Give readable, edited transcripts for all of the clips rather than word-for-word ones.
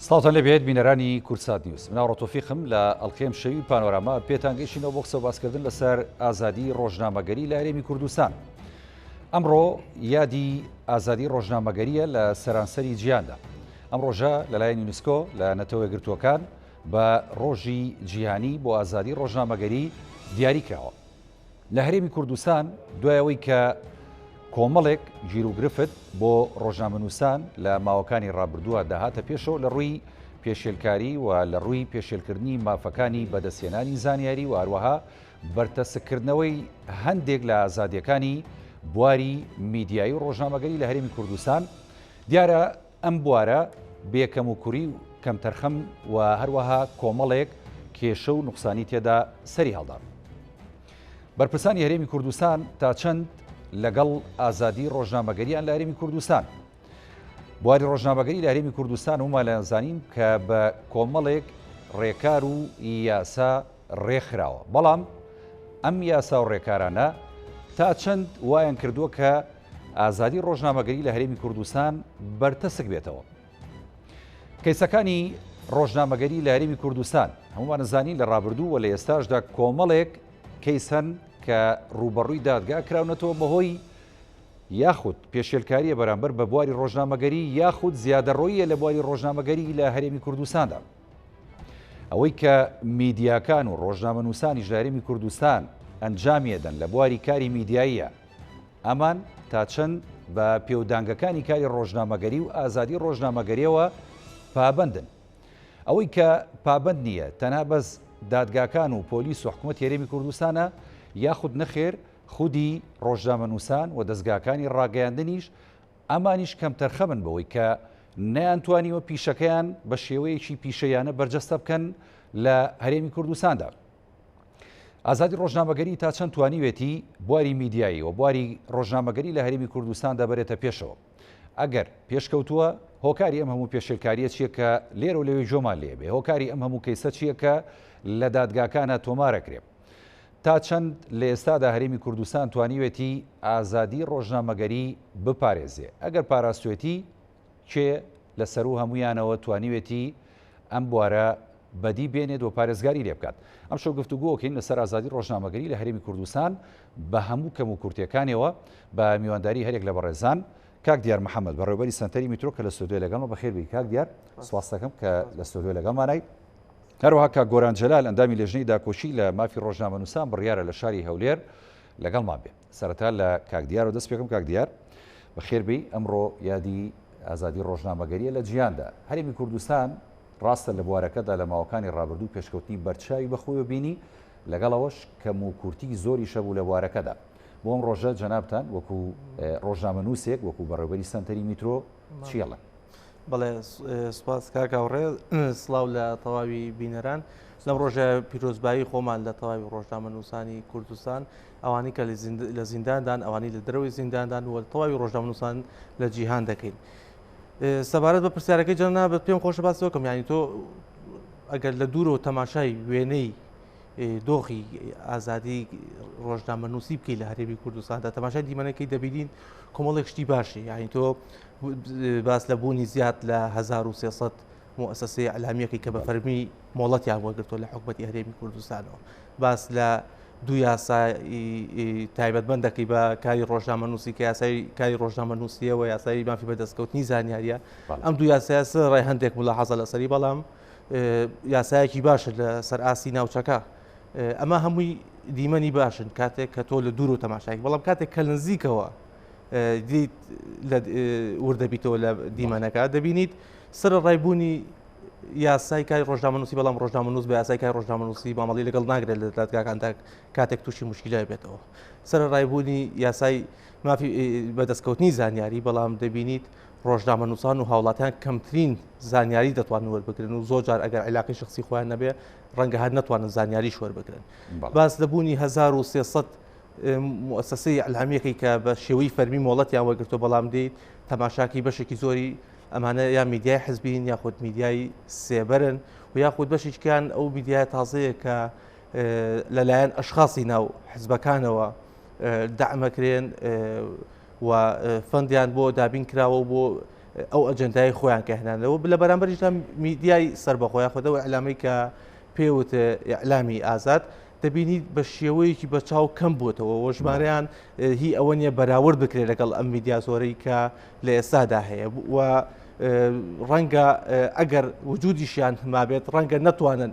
سڵاتان لەبێت بینەرانی کورسات نیوز مناو ڕۆتۆفیقم لە ئەڵقێم شەوی پانۆراما پێتان گەیشتینەوە بۆ قسە باسکردن لەسەر ئازادی ڕۆژنامەگەری لە هەرێمی کوردستان. ئەمڕۆ یادی ئازادی ڕۆژنامەگەریە لە سەرانسەری جیهاندا. ئەم ڕۆژە لەلایەن یونسکۆ لە نەتەوە یەکگرتووەکان بە ڕۆژی جیهانی بۆ ئازادی ڕۆژنامەگەری دیاری کراوە. لە هەرێمی کوردستان دوایەوەی کە کۆمەڵێک گیرروگرفت بۆ ڕۆژنامەنووسان لە ماوەکانی ڕابردووە داهاتە پێشەوە لە ڕووی پێشێلکاری و لە ڕووی پێشێلکردنی مافەکانی بەدەستێنانی زانیاری و هەروەها بەرتەسکردنەوەی هەندێک لە ئازادیەکانی بواری میدیایی و ڕۆژنامەگەری لە هەرێمی کوردستان دیارە ئەم بوارە بێکەم و کوری و کەمتەرخەم و هەروەها کۆمەڵێک کێشە و نوقسانی تێدا سەری هەڵدان. بەرپرسانی هەرێمی کوردستان تا چەند لەگەڵ ئازادی ڕۆژنامەگەریان لە هەرێمی کوردستان. بواری ڕۆژنامەگەری لە هەرێمی کوردستان ومالیان زانین کە بە کۆمەڵێک ڕێکار و یاسا ڕێکخراوە، بەڵام ئەم یاسا و ڕێکارانە تا چەند وایان کردووە کە ئازادی ڕۆژنامەگەری لە هەرێمی کوردستان بەرتەسک بێتەوە. کەیسەکانی ڕۆژنامەگەری لە هەرێمی کوردستان هەمومان زانین لە ڕابردوو و لە ئێستاشدا کۆمەڵێک کەیسەن کە ڕوبەڕووی دادگا کراونەتەوە بەهۆی یاخود پێشێلکاریە بەرامبەر بە بواری ڕۆژنامەگەری یاخود زیادەڕۆیە لە بواری ڕۆژنامەگەری لە هەرێمی کوردستاندا. ئەوەی کە میدیاکان و ڕۆژنامەنووسانیش لە هەرێمی کوردستان ئەنجامیەدەن لە بواری کاری میدیاییە، ئەمان تا چەند بە پێودانگەکانی کاری ڕۆژنامەگەری و ئازادی ڕۆژنامەگەریەوە پابەندن. ئەوەی کە پابەند نییە تەنها بەس دادگاکان و پۆلیس و حکوومەت هەرێمی کوردستانە یاخود نەخێر خودی ڕۆژنامەنووسان و دەستگاکانی ڕاگەیاندنیش ئەمانیش کەمتەرخەمن بەوەی کە نەیانتوانیوە پیشەکەیان بە شێوەیەکی پیشەیانە بەرجەستە بکەن لە هەرێمی کوردستاندا. ئازادی ڕۆژنامەگەری تا چەند توانیوێتی بواری میدیایی و بواری ڕۆژنامەگەری لە هەرێمی کوردستاندا بەرێتە پێشەوە. ئەگەر پێشکەوتووە هۆکاری ئەم هەموو پێشێلکاریە چیە کە لێرە و لەوێ جۆمان لێبێ، هۆکاری ئەم هەموو کەیسە چیە کە لە دادگاکانە تۆمارەکرێ. تا چەند لە ئێستادا هەرێمی کوردستان توانیوێتی ئازادی ڕۆژنامەگەری بپارێزێ، ئەگەر پاراستوێتی کێ لەسەر و هەمویانەوە توانیوێتی ئەم بوارە بەدی بێنێت و پارێزگاری لێ بکات. ئەم شەو گفتوگۆکەین لەسەر ئازادی ڕۆژنامەگەری لە هەرێمی کوردستان بە هەموو کەم و کورتەکانەوە بە میوانداری هەرێک لە بەڕێزان کاک دیار محەممەد بەڕێوەبەری سنتەری میترۆ کە لە ستۆدیۆ لەگەڵمە بەخێربی. کاک دیار سواس دەکەم کە لە ستۆدیۆ لەگەڵمانای. هەروەها کاک گۆران جەلال ئەندامی لێژنەی داکۆشی لە مافی ڕۆژنامەنووسان بڕیارە لە شاری هەولێر لەگەڵمان بێ. سەرەتا لە کاک دیار و دەست پێکەم. کاک دیار بەخێربی، ئەمڕۆ یادی ئازادی ڕۆژنامەگەریە لە جیهاندا. هەرێمی کوردستان ڕاستە لە بوارەکەدا لە ماوەکانی ڕابردوو پێشکەوتنی بەرچاوی بەخۆی بینی، لەگەڵەوەش کەم و کورتی زۆری شەبوو لە بوارەکەدا. بۆ ئەم ڕۆژە جەنابتان وەکو ڕۆژنامەنووسێک وەکو بەڕێوەبەری سنتەری میترۆ چیڵە؟ بەڵێ سوپاس کاکاوڕێ، سڵاو لە تەواوی بینەران. لەم ڕۆژە پیرۆزبایی خۆمان لە تەواوی ڕۆژنامەنووسانی کوردستان، ئەوانی کە لە زینداندان، ئەوانی لە دەرەوەی زینداندان و تەواوی ڕۆژنامەنووسان لە جیهان دەکەین. سەبارەت بە پرسیارەکەی جەناب پێم خۆشە باسی بکەم، یعنی تۆ ئەگەر لە دوورەوە تەماشای وێنەی دۆخی ئازادی ڕۆژنامەنووسی بکەیت لە هەرێمی کوردستاندا، تەماشای دیمەنەکەی دەبینین کۆمەڵێک شتی باشی، یعنی تۆ باس لە بوونی زیاد لە 1300 مؤسسەی ئەعلامیەکەی کە بە فەرمی مۆڵەتیان وەرگرتووە لە حکومەتی هەرێمی کوردستانەوە، باس لە دوو یاسای تایبەتمەندەکەی بە کاری ڕۆژنامەنووسی کە یاسای کاری ڕۆژنامەنووسیە و یاسای مافی بەدەستکەوتنی زانیاریە. ئەم دوو یاسایە ڕای هەندێک ملاحەزە لەسەری، بەڵام یاسایەکی باشە لە سەر ئاسی ناوچەکە. ئەمە هەمووی دیمەنی باشن کاتێک کە تۆ لە دوور و تەماشایك، بەڵام کاتێک کە نزیکەوە دیت وردەبییتەوە لە دیمەنەکە دەبینیت سەر ڕایبوونی یاسای کاری ڕۆژنامەنووسی، بەڵام ڕۆژنامەنووس بە یاسای کاری ڕۆژنامەنووسی مامەڵی لەگەڵ ناگرێت لە دادگاکاندا کاتێک تووشی مشکلای بێتەوە. سەر ڕایبوونی یاسای مافی بەدەستکەوتنی زانیاری، بەڵام دەبینیت ڕۆژنامەنووسان و هاوڵاتیان کەمترین زانیاری دەتوانن وەربگرن و زۆر جار ئەگەر عیلاقی شخصی خۆیان نەبێ ڕەنگە هەر نەتوانن زانیاریش وەربگرن. باس لەبوونی 1300 مؤسسەی ئەعلامیەکەی کە بە شێوەی فەرمی مۆڵەتیان وەرگرتووە، بەڵام دێیت تەماشاکی بەشێکی زۆری ئەمانە یا میدیای حزبین یاخود میدیای سێبەرن و یاخود بەشێکیان ئەو میدیای تازەیە کە لەلایەن ئەشخاصی ناو حزبەکانەوە دەعمەکرێن و فەندیان بۆ دابین کراوە بۆ ئەو ئەجەندای خۆیان کە هێنانەوە لە بەرامبەریشدا میدیای سربەخۆیان خۆدەوە ئەعلامی کە پێوت ئیعلامی ئازاد دەبینیت بە شێوەیەکی بە چاو کەم بووتەوە و ژمارەیان هی ئەوە نیە بەراورد بکرێت لەگەڵ ئەم میدیا زۆرەی کە لە ئێستادا هەیە و ڕەنگە ئەگەر وجودیشیان مابێت ڕەنگە نەتوانن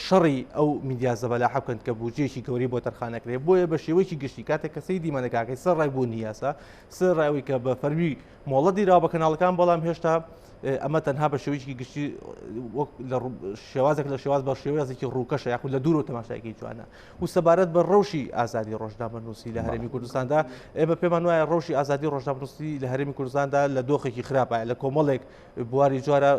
شەڕی ئەو میدیا زەبەلاح بکەن کە بودجێکی گەوری بۆ تەرخانەکرێت بۆیە بە شێوەیەکی گشتی کاتێک کەسەی دیمەنەکەی سەر ڕای بوو نیاسا سەر ڕایەوەی کە بە فەرمی مۆڵەت دیراوە بە کەناڵەکان بەڵام هێشتا ئەمە تەنها بە شێوەیەکی گشتی شێوازێک لە شێواز بە شێوازێکی ڕووکەشە یاخود لە دوور و تەماشایەکی جوانە و سەبارەت بە ڕەوشی ئازادی ڕۆژنامەنووسی لە هەرێمی کوردستاندا ئێمە پێمان وایە ڕەوشی ئازادی ڕۆژنامەنووسی لە هەرێمی کوردستاندا لە دۆخێکی خراپە لە کۆمەڵێک بواری جوارە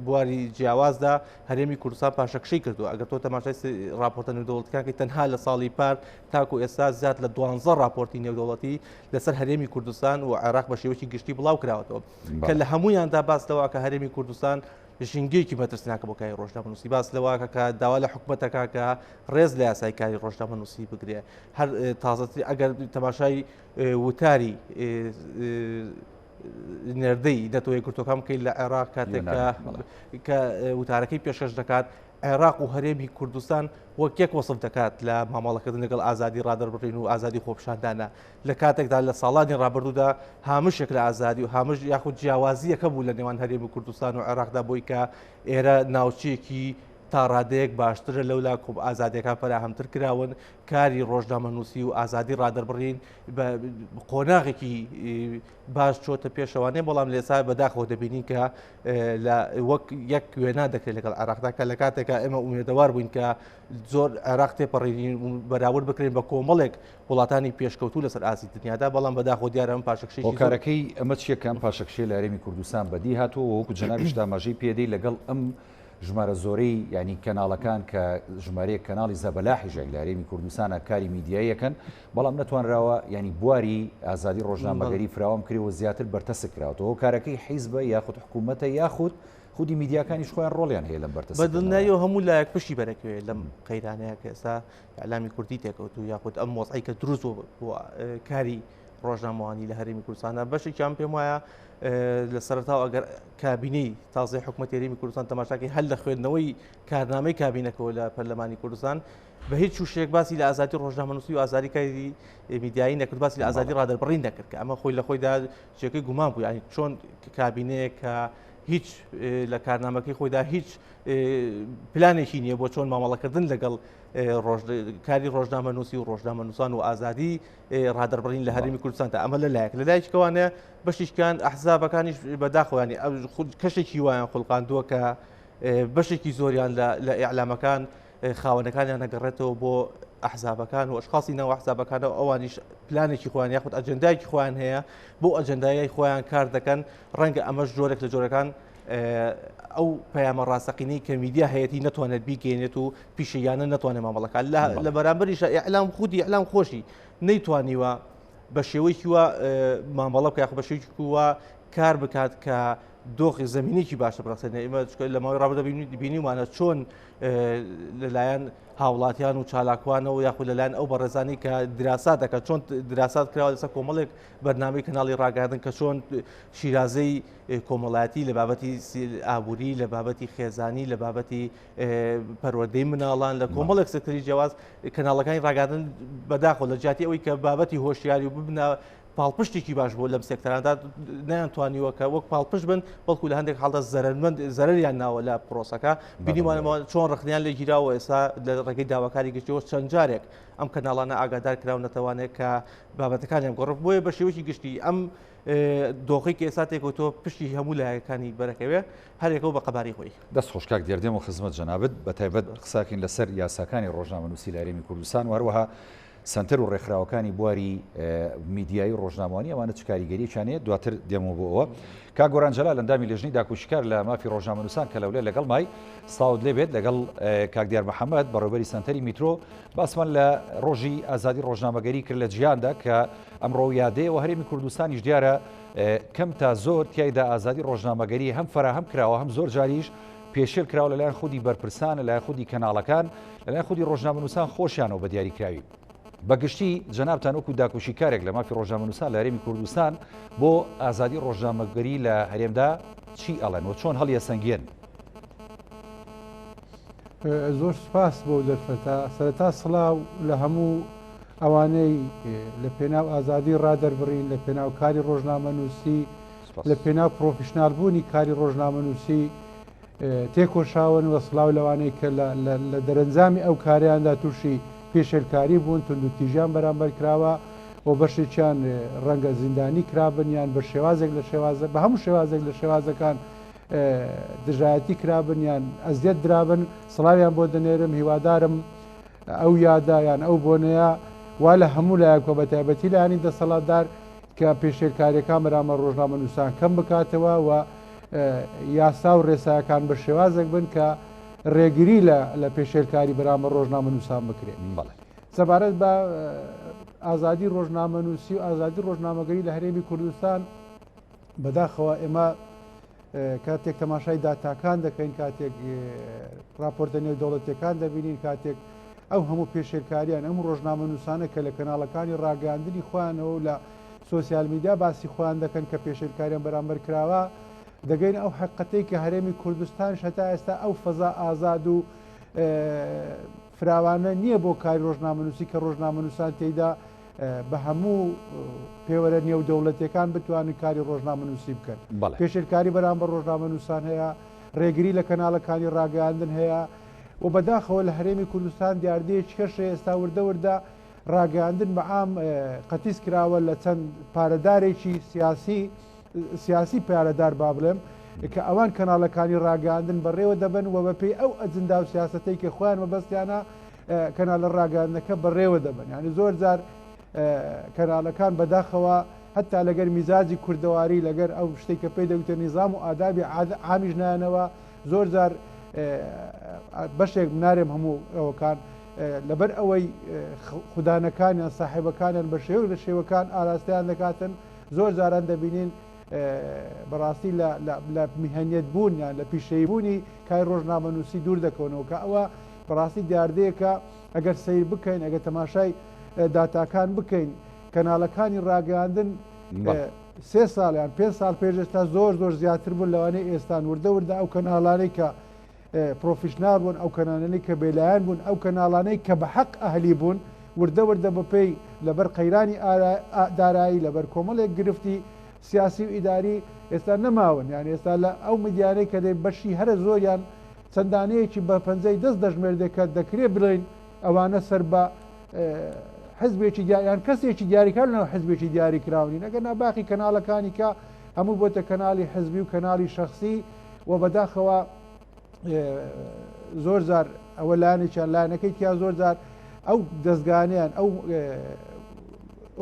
بواری جیاوازدا هەرێمی کوردستان پاشەکشەی کردو ئەگەر تۆ تەماشای راپۆرتە نێودەوڵەتیەکانی تەنها لە ساڵی پار تاکو ئێستا زیاد لە 12 راپۆرتی نێودەوڵەتی لەسەر هەرێمی کوردستان و عێراق بە شێوەیەکی گشتی بڵاو کراوەتەوە کە لە هەمویاندا باس لەوە کە هەرێمی کوردستان ژینگەیەکی مەترسناکە بۆ کاری ڕۆژنامەنووسی باس لەوەکە کە داوا لە حکوومەتەکە کە ڕێز لە یاسای کاری ڕۆژنامەنووسی بگرێ هەر تازەتری ئەگەر تەماشای وتاری نێردەی دەتەوەی کورتەکان بکەیت لە عێراق کاتێک کە وتارەکەی پێشکەش دەکات عێراق و هەرێمی کوردستان وەک یەک وەسف دەکات لە مامەڵەکردن لەگەڵ ئازادی ڕادەربڕین و ئازادی خۆپشاندانە لە کاتێکدا لە ساڵانی ڕابردوودا هامشێک لە ئازادی و هامش یاخود جیاوازیەکە بوو لە نێوان هەرێمی کوردستان و عێراقدا بۆی کە ئێرە ناوچەیەکی تا ڕادەیەک باشترە لەولا کۆب ئازادیەکان فراهەمتر کراون کاری ڕۆژنامەنووسی و ئازادی ڕادەربڕین بە قۆناغێکی باش چۆتە پێشەوانێ بەڵام لێسا بەداخەوە دەبینین کە وەک یەک وێنا دەکرێت لەگەڵ عێراقدا کە لە کاتێکە ئێمە ئومێدەوار بووین کە زۆر عێراق تێپەڕین بەراورد بکرێن بە کۆمەڵێک وڵاتانی پێشکەوتوو لەسەر ئازی دنیادا بەڵام بەداخۆ دیارە ئەم پاشەکشەی هۆکارەکەی ئەمە چیەکەم پاشەکشەی لە هەرێمی کوردستان بەدی هاتووە وەکو جەنابیش داماژەی پێدەی لەگەڵ ئەم ژمارە زۆرەی ینی کەناڵەکان کە ژمارەیە کەناڵی زەبەلاحیژێک لە هەرێمی کوردستانە کاری میدیایەکەن بەڵام نەتوانراوە ینی بواری ئازادی ڕۆژنامەگەری فراوام کردەوە زیاتر بەرتەسک کراوەوە کارەکەی حیزبە یاخود حکوومەتە یاخود خودی میدیاکانیش خۆیان ڕۆڵیان هەیە لەم بەرتەسک بەدڵنیاییەوە هەموو لایەک پشتی بەرەکەوێ لەم قەیرانەیە کە ئێستا ئەعلامی کوردی تێکەوتو یاخود ئەم مۆزعی کە دروست بۆ کاری ڕۆژنامەوانی لە هەرێمی کوردستانە بەشێکیان پێم وایە لە سەرتاو ئەگەر کابینەی تازای حکوومەتی هەرێمی کوردستان تەماشاکەی هەل لە خوێندنەوەی کارنامەی کابینەکەەوە لە پەرلەمانی کوردستان بە هیچ شوشێک باسی لە ئازادی ڕۆژنامەنووسی و ئازادی کاری میدیایی نەکرد باسی لە ئازادی ڕادەربڕین نەکرد کە ئەمە خۆی لە خۆیدا شتێکی گومان بوو ینی چۆن کابینەیە کە هیچ لە کارنامەکەی خۆیدا هیچ پلانێکی نییە بۆ چۆن مامەڵەکردن لەگەڵ کاری ڕۆژنامەنووسی و ڕۆژنامەنووسان و ئازادی ڕادەربڕین لە هەرێمی کوردستاندا ئەمە لەلایەک لەلایەکەوانە بەشیشکان ئەحزابەکانیش بەداخۆیانی کەشێکی وایان خوڵقاندووە کە بەشێکی زۆریان لە ئیعلامەکان خاوەنەکانیان نەگەڕێتەوە بۆ ئەحزابەکان و ئەشخاصی ناو ئەحزابەکانەوە ئەوانیش پلانێکی خۆیان یاخود ئەجەندایەکی خۆیان هەیە بۆ ئەجەندایەی خۆیان کار دەکەن ڕەنگە ئەمەش جۆرێک لە جۆرەکان ئەو پەیامە ڕاستەقینەی کە میدیا هەیەتی نەتوانێت بیگەێنێت و پیشەیانە نەتوانێت مامەڵەکان لە بەرامبەریشە ئیعلام خودی ئیعلام خۆشی نەیتوانیوە بە شێوەیەکی وە مامەڵە بکە یاخود بە شێوەیەکی وە کار بکات کە دۆخی زمینێکی باشە بڕاستێنێ ئێمە لە ماوەی ڕابردە بینیمانە چۆن لەلایەن هاوڵاتیان و چالاکوانەوە یاخود لەلایەن ئەو بەڕێزانی کە دراسات دەکات چۆن دراسات کراوە لەسەر کۆمەڵێک بەرنامەی کەناڵی ڕاگەاندن کە چۆن شیرازەی کۆمەڵایەتی لە بابەتی ئابووری لە بابەتی خێزانی لە بابەتی پەروەردەی مناڵان لە کۆمەڵێک سەکتەری جیاواز کەناڵەکانی ڕاگەاندن بەداخۆ لە جیاتی ئەوەی کە بابەتی هۆشیاری و ببنە پاڵپشتێکی باش بۆ لەم سێکتەراندا نەیانتوانیوە کە وەک پاڵپشت بن بەڵکو لە هەندێک حاڵدا زەرریان ناوە لە پرۆسەکە بینیمانەوە چۆن ڕخنیان لێ گیراوە ئێستا لە ڕێگەی داواکاری گشتیەوە چەند جارێک ئەم کەناڵانە ئاگادار کراون نەتوانێت کە بابەتەکانیان گۆڕف بۆیە بە شێوەیەکی گشتی ئەم دۆخی کە ئێستا تێکەوتۆ پشتی هەموو لایەکانی بەرەکەوێ هەرێکەوە بە قەباری خۆی دەست خۆشکاک دێردێم و خزمەت جەنابەت بە تایبەت قساکەین لەسەر یاساکانی ڕۆژنامەنووسی لە هەرێمی کوردستان و هەروەها سنتەر و ڕێکخراوەکانی بواری میدیایی ڕۆژنامەوانی ئەوانە چ کاریگەرییانێت دواتر دێمەوە بۆەوە کا گۆرانجەلا لەندامی لێژنی داکوشکار لە مافی ڕۆژنامەنووسان کە لەولێ لەگەڵ مای ساود لێ بێت لەگەڵ کاکدیار محەممەد بەڕێوبەری سنتەری میترۆ باسمان لە ڕۆژی ئازادی ڕۆژنامەگەری کرد لە جیهاندا کە ئەمڕۆ یادەیە و هەرێمی کوردستانیش دیارە کەم تا زۆر تایدا ئازادی ڕۆژنامەگەری هەم فراهەم کراوە هەم زۆر جاریش پێشێل کراوە لەلایەن خودی بەرپرسان لەلایەن خودی کەناڵەکان لەلایەن خودی ڕۆژنامەنووسان خۆشیانەوە بە دیاریکراوی بەگشتی جەنابتان وەکو داکوشی کارێک لە مافی ڕۆژنامەنووسان لە هەرێمی کوردستان بۆ ئازادی ڕۆژنامەگەری لە هەرێمدا چی ئەڵێن و چۆن هەڵیە سەنگێن؟ زۆر سپاس بۆ دەرفەتا سەرەتا سڵاو لە هەموو ئەوانەی لە پێناو ئازادی ڕادەربڕین لە پێناو کاری ڕۆژنامەنووسی لە پێناو پرۆفیشنال بوونی کاری ڕۆژنامەنووسی تێکۆشاون وە سڵاو لەوانەیە کە لە دەرەنجامی ئەو کاریاندا تووشی پێشێلکاری بوون تونند و تیژیان بەرامبەر کراوە و بەشێکیان ڕەنگە زیندانی کرابن یان بە شێوازێک لە شێوازە بە هەموو شێوازێک لە شێوازەکان دژایەتی کرابن یان ئەزیەت درابن سڵاویان بۆ دەنێرم هیوادارم ئەو یادایان ئەو بۆنەیە وا لە هەموو لایەکۆ بە تایبەتی لایانی دەسەڵاتدار کە پێشێلکاریەکان بەرامبەر ڕۆژنامەنووسان کەم بکاتەوە و یاسا و ڕێسایەکان بە شێوازێک بن کە ڕێگری لە پێشێلکاری بەرامبەر ڕۆژنامەنووسان بکرێت. سەبارەت بە ئازادی ڕۆژنامەنووسی و ئازادی ڕۆژنامەگەری لە هەرێمی کوردستان بەداخەوە ئێمە کاتێک تەماشای داتاکان دەکەین کاتێک راپۆرتە نێودەوڵەتیەکان دەبینین کاتێک ئەو هەموو پێشێلکاریان ئەم ڕۆژنامەنووسانە کە لە کەناڵەکانی ڕاگەاندنی خۆیانەوە لە سۆسیال میدیا باسی خۆیان دەکەن کە پێشێلکاریان بەرامبەر کراوە دەگەین ئەو حقیقەتەی کە هەرێمی کوردستان هەتا ئێستا ئەو فەزا ئازاد و فراوانە نییە بۆ کاری ڕۆژنامەنووسی کە ڕۆژنامەنووسان تێیدا بە هەموو پێوەرە نێودەوڵەتیەکان بتوانن کاری ڕۆژنامەنووسی بکەن. پێشێلکاری بەرامبەر ڕۆژنامەنووسان هەیە، ڕێگری لە کەناڵەکانی ڕاگەاندن هەیە و بەداخەوە لە هەرێمی کوردستان دیاردەیەکی کەشە ئێستا وردەوردا ڕاگەاندن بە عام قەتیس کراوە لە چەند پارەدارێکی سیاسی پارەدار با بڵێم کە ئەوان کەناڵەکانی ڕاگەاندن بەڕێوە دەبن و بەپێی ئەو ئەجندا و سیاسەتەی کە خۆیان مەبەستیانە کەناڵە ڕاگەاندنەکە بەڕێوە دەبن. یعنی زۆر جار کەناڵەکان بەداخەوە هەتا لەگەر میزاجی کوردەواری لەگەر ئەو شتێک کە پێی دەوتە نیزام و ئادابی عامیش نایەنەوە زۆر جار بەشێک نارێم هەموو ئەوەکان لەبەر ئەوەی خوددانەکانیان ساحیبەکانیان بە شێوە لە شێوەکان ئاراستیان دەکاتن زۆر جاران دەبینین بەڕاستی لە میهەنیەت بوون یان لە پیشەی بوونی کای ڕۆژنامەنووسی دوور دەکەونەوە کە ئەوە بەڕاستی دیاردەیەکە ئەگەر سیر بکەین ئەگەر تەماشای داتاکان بکەین کەناڵەکانی ڕاگەاندن 3 ساڵ یان 5 ساڵ پێش ئێستا زۆر زیاتر بوون لەوانەیە ئێستان وردەوردا ئەو کەناڵانەی کە پرۆفیشنال بوون ئەو کەناڵانەی کە بێلایەن بوون ئەو کەناڵانەی کە بە حەق ئەهلی بوون وردەوردە بەپێی لەبەر قەیرانی دارایی لەبەر کۆمەڵێک گرفتی سیاسی و ئیداری ئێستا نەماون یان ئێستا لە ئەو مدیانەی کە دەی بەشی هەرە زۆریان چەندانەیەکی بە پەنجەی دەست دەژمێردێکە دەکرێت بڵێن ئەوانە سەر بە حزبێکی یان کەسێکی دیاریکارنەوە حزبێکی دیاری کراونی نەگەر ناباقی کەناڵەکانی کە هەموو بۆتە کەناڵی حزبی و کەناڵی شخصی و بەداخەوە زۆر جار ئەوە لایەنێکیان لایەنەکەی تیا زۆر جار ئەو دەستگانیان ئەو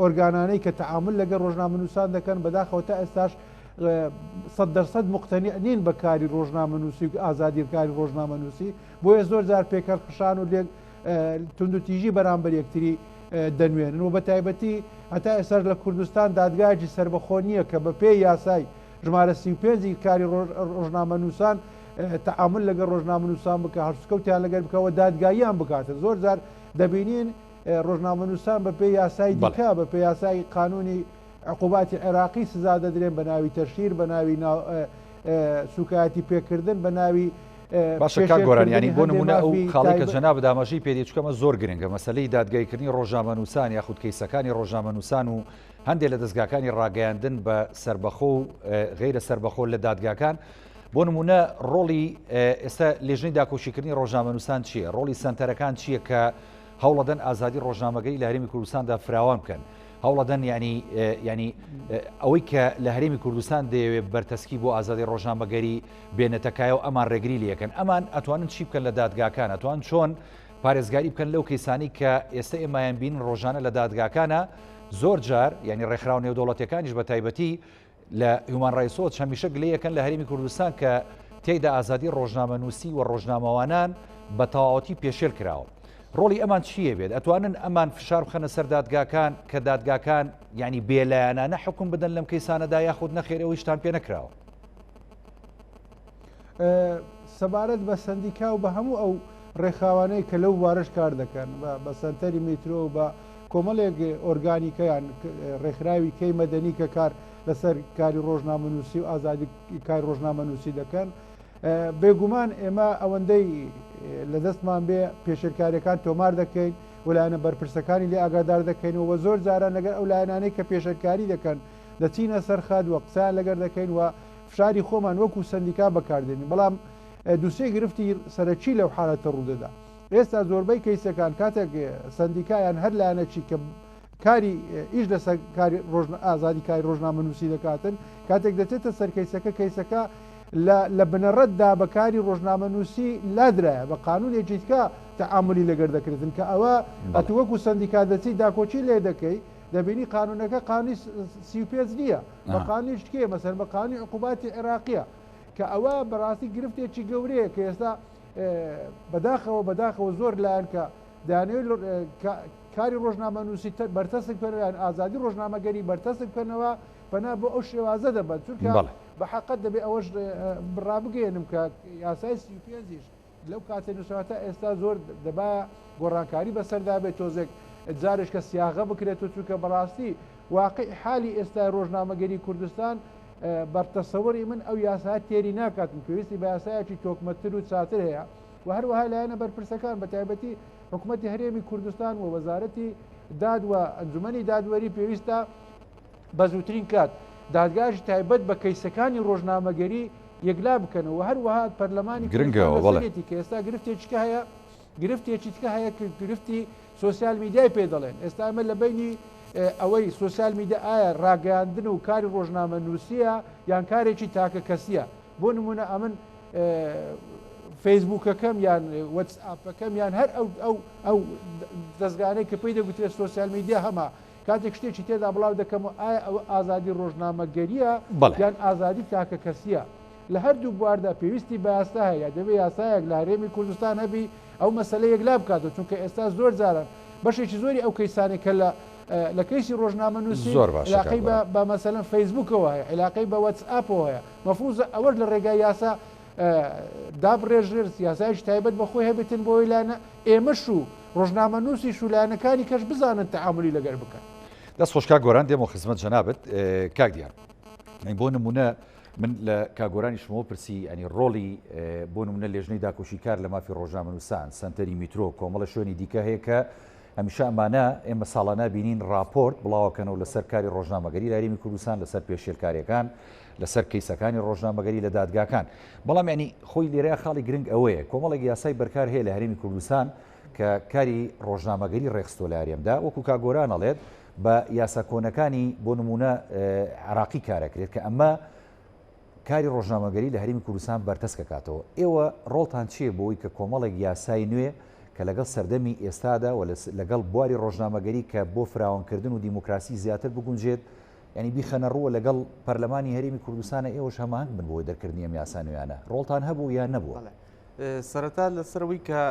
ئۆرگانانەی کە تەعامل لەگەڵ ڕۆژنامەنووسان دەکەن بەداخەوە تا ئێستاش 100% مقتەنیع نین بە کاری ڕۆژنامەنووسی و ئازادیکاری ڕۆژنامەنووسی بۆیە زۆر جار پێکەرخشان و لێک تونند و تیژی بەرامبەر یەکتری دەنوێنن و بە تایبەتی هەتا ئێستا لە کوردستان دادگایکی سربەخۆ نییە کە بە پێی یاسای ژمارە 35 کاری ڕۆژنامەنووسان تەعامل لەگەڵ ڕۆژنامەنووسان بکە هەرسکەوتیان لەگەر بکەوە دادگاییان بکاتە زۆر جار دەبینین ڕۆژنامەنووسان بە پێی یاسای دیکە بە پێی یاسای قانونی عقوباتی عێراقی سزا دەدرێن بە ناوی تەشهیر بە ناوی سوکایەتی پێکردن بە ناوی باشە کاک گۆران ینی بۆ نمونە ئەو خاڵی کە جەناب دامەژی پێدی چکەمە زۆر گرنگە مەسلەی دادگایکردنی ڕۆژنامەنووسان یاخود کەیسەکانی ڕۆژنامەنووسان و هەندێک لە دەستگاکانی ڕاگەیاندن بە سربەخۆ و غیرە سربەخۆ لە دادگاکان بۆ نمونە ڕۆڵی ئێستا لێژنەی داکۆشیکردنی ڕۆژنامەنووسان چییە؟ ڕۆڵی سەنتەرەکان چییە کە هەوڵەدەن ئازادی ڕۆژنامەگەری لە هەرێمی کوردستاندا فراوان بکەن؟ هەوڵەدەن ینی ئەوەی کە لە هەرێمی کوردستان دەیەوێت بەرتەسکی بۆ ئازادی ڕۆژنامەگەری بێنەتەکایەوە ئەمان ڕێگری لەکەن ئەمان ئەتوانن چی بکەن لە دادگاکان ئەتوان چۆن پارێزگاری بکەن لەو کەیسانی کە ئێستا ئێمایان بین ڕۆژانە لە دادگاکانە زۆر جار ینی ڕێکخراو نێودەوڵەتیەکانیش بە تایبەتی لە هیومان ڕایتس وۆچ هەمیشە گلەیەکەن لە هەرێمی کوردستان کە تێیدا ئازادی ڕۆژنامەنووسی و ڕۆژنامەوانان بە تەواوەتی پێشێل کراوە. ڕۆڵی ئەمان چییە بێت؟ ئەتوانن ئەمان فشار بخەنە سەر دادگاکان کە دادگاکان ینی بێلایەنانە حکوم بدەن لەم کەیسانەدا یاخود نەخێر ئەوەی شتان پێ نەکراوە. سەبارەت بە سندیکا و بە هەموو ئەو ڕێکخاوانەی کە لەو وارش کار دەکەن بە سنتەری میترۆ و بە کۆمەڵێک ئۆرگانیکەیان ڕێکخراوی کەی مەدەنی کە کار لەسەر کاری ڕۆژنامەنووسی و ئازادی کاری ڕۆژنامەنووسی دەکەن بێگومان ئێمە ئەوەندەی لە دەستمان بێ پێشەرکاریەکان تۆمار دەکەین وەلایەنە بەرپرسەکانی لێ ئاگادار دەکەینەوە زۆر جاران لەگەر ئەو لایەنانەی کە پێشەرکاری دەکەن دەچینە سەرخاد وە قسان لەگەر دەکەین و فشاری خۆمان وەکو سندیکا بەکاردێنین بەڵام دووسێ گرفتی سەرەکی لەو حالەتە ڕوودەدا ئێستا زۆربەی کەیسەکان کاتێک سندیکایان هەر لایەنەکی کە کاری ئیش لەسەر ئازادی کاری ڕۆژنامەنووسی دەکاتن کاتێک دەچێتە سەر کەیسەکە لە بنەڕەتدا بەکاری ڕۆژنامەنووسی لادرایە بە قانونێکی تکە تەعاملی لەگەر دەکرێتن کە ئەوە ئەتو وەکو سندیکا دەچی داکۆچی لێ دەکەی دەبینی قانونەکە قانونی 35 نییە بە قانونیش تکێ مەسەر بە قانونی عقوباتی عێراقیە کە ئەوە بەڕاستی گرفتێکی گەورەیە کە ئێستا بەداخەوە زۆر لایەن کە دانێت کاری ڕۆژنامەنووسی بەرتەسک بکەنەوە ئازادی ڕۆژنامەگەری بەرتەسک بکەنەوە پەنا بۆ ئەو شێوازە دەبێت چونکە بە حەقەت دەبێت ئەوەش بڕابگەێنم کە یاسای 35ش لەو کاتێ نووساتە ئێستا زۆر دەبا گۆڕانکاری بەسەردا بێت تۆزێک جارش کە سیاغە بکرێت و چونکە بەڕاستی واقعی حالی ئێستا ڕۆژنامەگەری کوردستان بەرتەسەوەری من ئەو یاسا تێری ناکاتن پێویستی بە یاسایەکی تۆکمەتر و چاتر هەیە و هەروەها لایەنە بەرپرسەکان بە تایبەتی حکوومەتی هەرێمی کوردستان و وەزارەتی داد و ئەنجومەنی دادوەری پێویستە بە زووترین کات دادگاش تایبەت بە کەیسەکانی ڕۆژنامەگەری یەکلا بکەنەوە هەروەها پەرلەمانی گرنگەوەڵێتی کە ئێستا گرفتێکی هەیە گرفتێکی تکە هەیە کە گرفتی سوسیال میدیای پێ دەڵێن ئێستا ئەمە لە بینی ئەوەی سوسیال میدیا ئایا ڕاگەاندن و کاری ڕۆژنامەنووسیە یان کارێکی تاکە کەسیە بۆ نمونە ئەمن فەیسبووکەکەم یان وەتسئاپەکەم یان هەر ئەو دەستگانەی کە پێی دەگوترێت سوسیال میدیا هەما کاتێک شتێکی تێدا بڵاو دەکەم و ئایا ئەوە ئازادی ڕۆژنامەگەریە یان ئازادی تاکە کەسیە لە هەردوو بواردا پێویستی بە یاسا هەیە دەبێت یاسایەک لە هەرێمی کوردستان هەبی ئەو مەسەلە یەکلا بکاتەوە چونکە ئێستا زۆر جاران بەشێکی زۆری ئەو کەیسانی کە لە کەیسی ڕۆژنامەنووسی علاقەی بە مەسەلەن فەیسبووکەوە هەیە علاقەی بە وەتسئاپەوە هەیە مەفروضە ئەوەش لە ڕێگای یاسا دابڕێژر سیاسایش تایبەت بەخۆی هەبێتن بۆ ویلانە ئێمەش و ڕۆژنامەنووسی شولانەکانی کەش بزانن تەعاملی لەگەر بکەن دەست خۆشکا گۆران دێمە خزمەت جەنابەت کاک دیار بۆ نمونە من لە کاگۆرانی شمەوە پرسی ئەنی ڕۆڵی بۆ نمونە لێژنەی داکۆشی کار لە مافی ڕۆژنامەنووسان سنتەری میترۆ کۆمەڵە شوێنی دیکە هەیە کە هەمیشە ئەمانە ئێمە ساڵانە بینین راپۆرت بڵاوکەنەوە لەسەر کاری ڕۆژنامەگەری هەرێمی کوردستان لەسەر پێشێلکاریەکان لەسەر کەیسەکانی ڕۆژنامەگەری لە دادگاکان بەڵام ینی خۆی لێرەیە خاڵی گرنگ ئەوەیە کۆمەڵێک یاسای بەرکار هەیە لە هەرێمی کوردستان کە کاری ڕۆژنامەگەری ڕێخستۆ لە هەرێمدا وەکو کاگۆران ئەڵێت بە یاسا کۆنەکانی بۆ نمونە عراقی کارەکرێت کە ئەمە کاری ڕۆژنامەگەری لە هەرێمی کوردستان بەرتەس کاتەوە ئێوە ڕۆڵتان چییە بۆی کە کۆمەڵێک یاسای نوێ کە لەگەڵ سەردەمی ئێستادا و لەگەڵ بواری ڕۆژنامەگەری کە بۆ فراوانکردن و دیموکراسی زیاتر بگونجێت ینی بیخەنە ڕووە لەگەڵ پەرلەمانی هەرێمی کوردستانە ئێوەش هەماهنگ بن بۆی دەرکردنی ئەم یاسا نوێیانە ڕۆڵتان هەبوو یان نەبووە سەرەتا لەسەرەوەی کە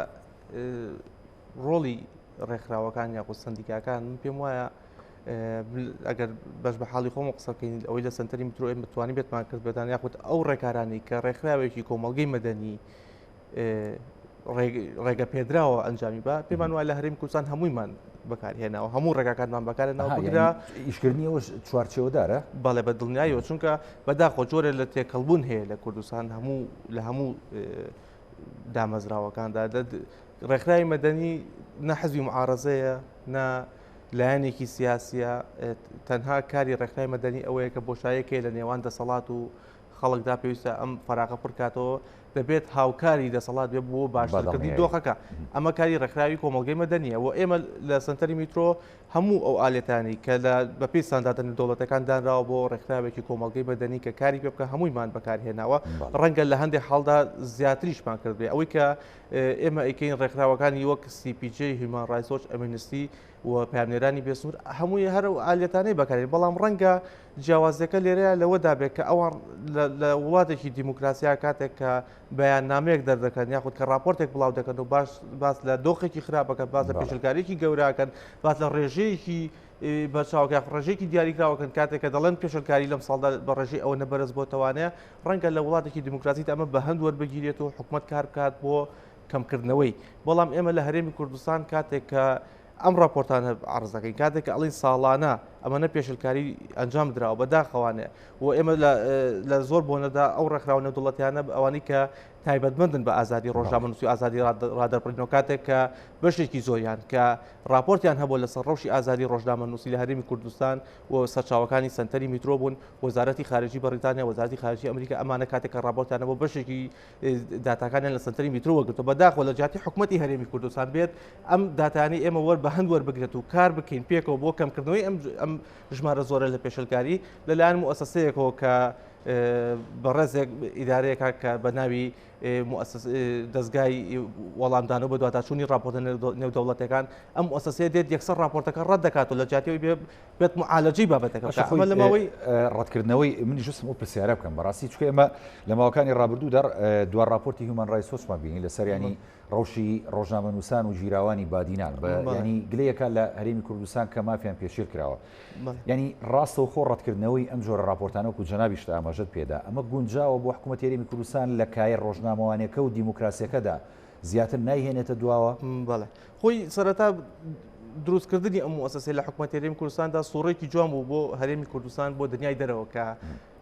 ڕۆڵی ڕێکخراوەکان یا سندیکاکان من پێم وایە ئەگەر بەش بە حاڵی خۆم قسەکەین ئەوەی لە سنتەری میترۆ ئێمە بتوانین بێتمان کرد بێتان یاخود ئەو ڕێکارانی کە ڕێکخراوێکی کۆمەڵگەی مەدەنی ڕێگە پێدراوە ئەنجامی بە پێمان وایە لە هەرێمی کوردستان هەموویمان بەکارهێناوە هەموو ڕێگاکانمان بەکارهێناوە بگرا ئیشکردنیەوە چوارچێوەدارە بەڵێ بە دڵنیایەوە چونکە بەداخۆ جۆرە لە تێکەڵبوون هەیە لە کوردستان لە هەموو دامەزراوەکاندا ڕێکخراوی مەدەنی نە حەزبی معارەزەیە نە لایەنێکی سیاسیە تەنها کاری ڕێکخراوی مەدەنی ئەوەیە کە بۆشایەکەی لە نێوان دەسەڵات و خەڵکدا پێویستە ئەم فەراغە پڕکاتەوە دەبێت هاوکاری دەسەڵات بێ بۆ باشترکردنی دۆخەکە ئەمە کاری ڕێکخراوی کۆمەڵگەی مەدەنیە و ئێمە لە سنتەری میترۆ هەموو ئەو ئالێتانی کە بەپێی ساندادنی دەوڵەتەکان دانراوە بۆ ڕێکخراوێکی کۆمەڵگەی مەدەنی کە کاری پێ بکە هەموویمان بەکارهێناوە ڕەنگە لە هەندێک حاڵدا زیاتریشمان کرد بێ ئەوەی کە ئێمە ئەیکەین ڕێکخراوەکانی وەک CPJ هیومان ڕایتس وۆچ ئەمنستی و پامنێرانی بێسوور هەمووی هەر و ئالێتانەی بەکارێن بەڵام ڕەنگە جیاوازەکە لێرەیە لەوەدا بێت کە ئەوان لە وڵاتێکی دیموکراسیا کاتێک کە بەیان نامەیەک دەردەکەن یاخود کە راپۆرتێک بڵاو دەکەن و باس لە دۆخێکی خراپەکە باس لە پێشلکارێکی گەوراکەن باس لە ڕێژەیەکی بەچاوکە ڕێژێکی دیاریکراوەکەن کاتێک کە دەڵێن پێشلکاری لەم ساڵدا بە ڕێژەی ئەوە نەبەرز بۆتەوانەیە ڕەنگە لە وڵاتێکی دیموکراسیت ئەمە بە هەند وەربگیرێت و حکومەت کار بکات بۆ کەمکردنەوەی بەڵام ئێمە لە هەرێمی کوردستان کاتێک کە ئەم راپۆرتانە عرض دەکەین کاتێک کە ئەڵین ساڵانە ئەمەنە پێشلکاری ئەنجام درراوە بەداخەوانێ و ئێمە لە زۆر بۆنەدا ئەو ڕێکخراو نێودوڵەتیانە ئەوانەی کە تایبەتمەندن بە ئازادی ڕۆژنامەنووسی و ئازادی ڕادەربڕینەوە کاتێک کە بەشێکی زۆریان کە راپۆرتیان هەبوو لەسەر ڕەوشی ئازادی ڕۆژنامەنووسی لە هەرێمی کوردستان و سەرچاوەکانی سنتەری میترۆ بوون وەزارەتی خارجی بەریتانیا وەزارەتی خارجی ئەمریکا ئەمانە کاتێک کە راپۆرتیان بۆ بەشێکی داتاکانیان لە سنتەری میترۆ وەرگرتەوە بەداخەوە لە جیاتی حکوومەتی هەرێمی کوردستان بێت ئەم داتانی ئێمە بە هەند وەربگرێت و کار بکەین پێکەوە بۆ کەمکردنەوەی ئەم ژمارە زۆرە لە پێشلکاری لەلایەن موسسەیەکەوە کە بەڕێزێک ئیدارەیەکە کە بە ناوی دەستگای وەڵامدانەوە بە دواتاچوونی راپۆرتە نێودەوڵەتەکان ئەم موسسەیە دێت یەکسەر راپۆرتەکە ڕەت دەکات و لە جیاتیەوەی بێت معالەجەی بابەتەکە ئەمە لەماوەی ڕەتکردنەوەی منی جستم ئەو پرسیارە بکەم بەڕاستی چکە ئێمە لە ماوەکانی ڕابردوو دو راپۆرتی هیومن رایتس وۆچمان بینی لەسەر ینی ڕەوشی ڕۆژنامەنووسان و ژیراوانی بادینان ینی گلەیەکە لە هەرێمی کوردستان کە مافیان پێشیر کراوە ینی ڕاستەوە خۆ ڕەتکردنەوەی ئەم جۆرە راپۆرتانەوەکو جەنابیشت ئاماژەت پێدا ئەمە گونجاوە بۆ حکوومەت هەرێمی کوردستان لە کایە ڕۆژنامەوانەکە و دیموکراسیەکەدا زیاتر نایهێنێتە دواوە بەڵێ خۆی سەرەتا دروستکردنی ئەم موسسەی لە حکوومەت هەرێمی کوردستاندا سوڕێکی جوان بوو بۆ هەرێمی کوردستان بۆ دنیای دەرەوە کە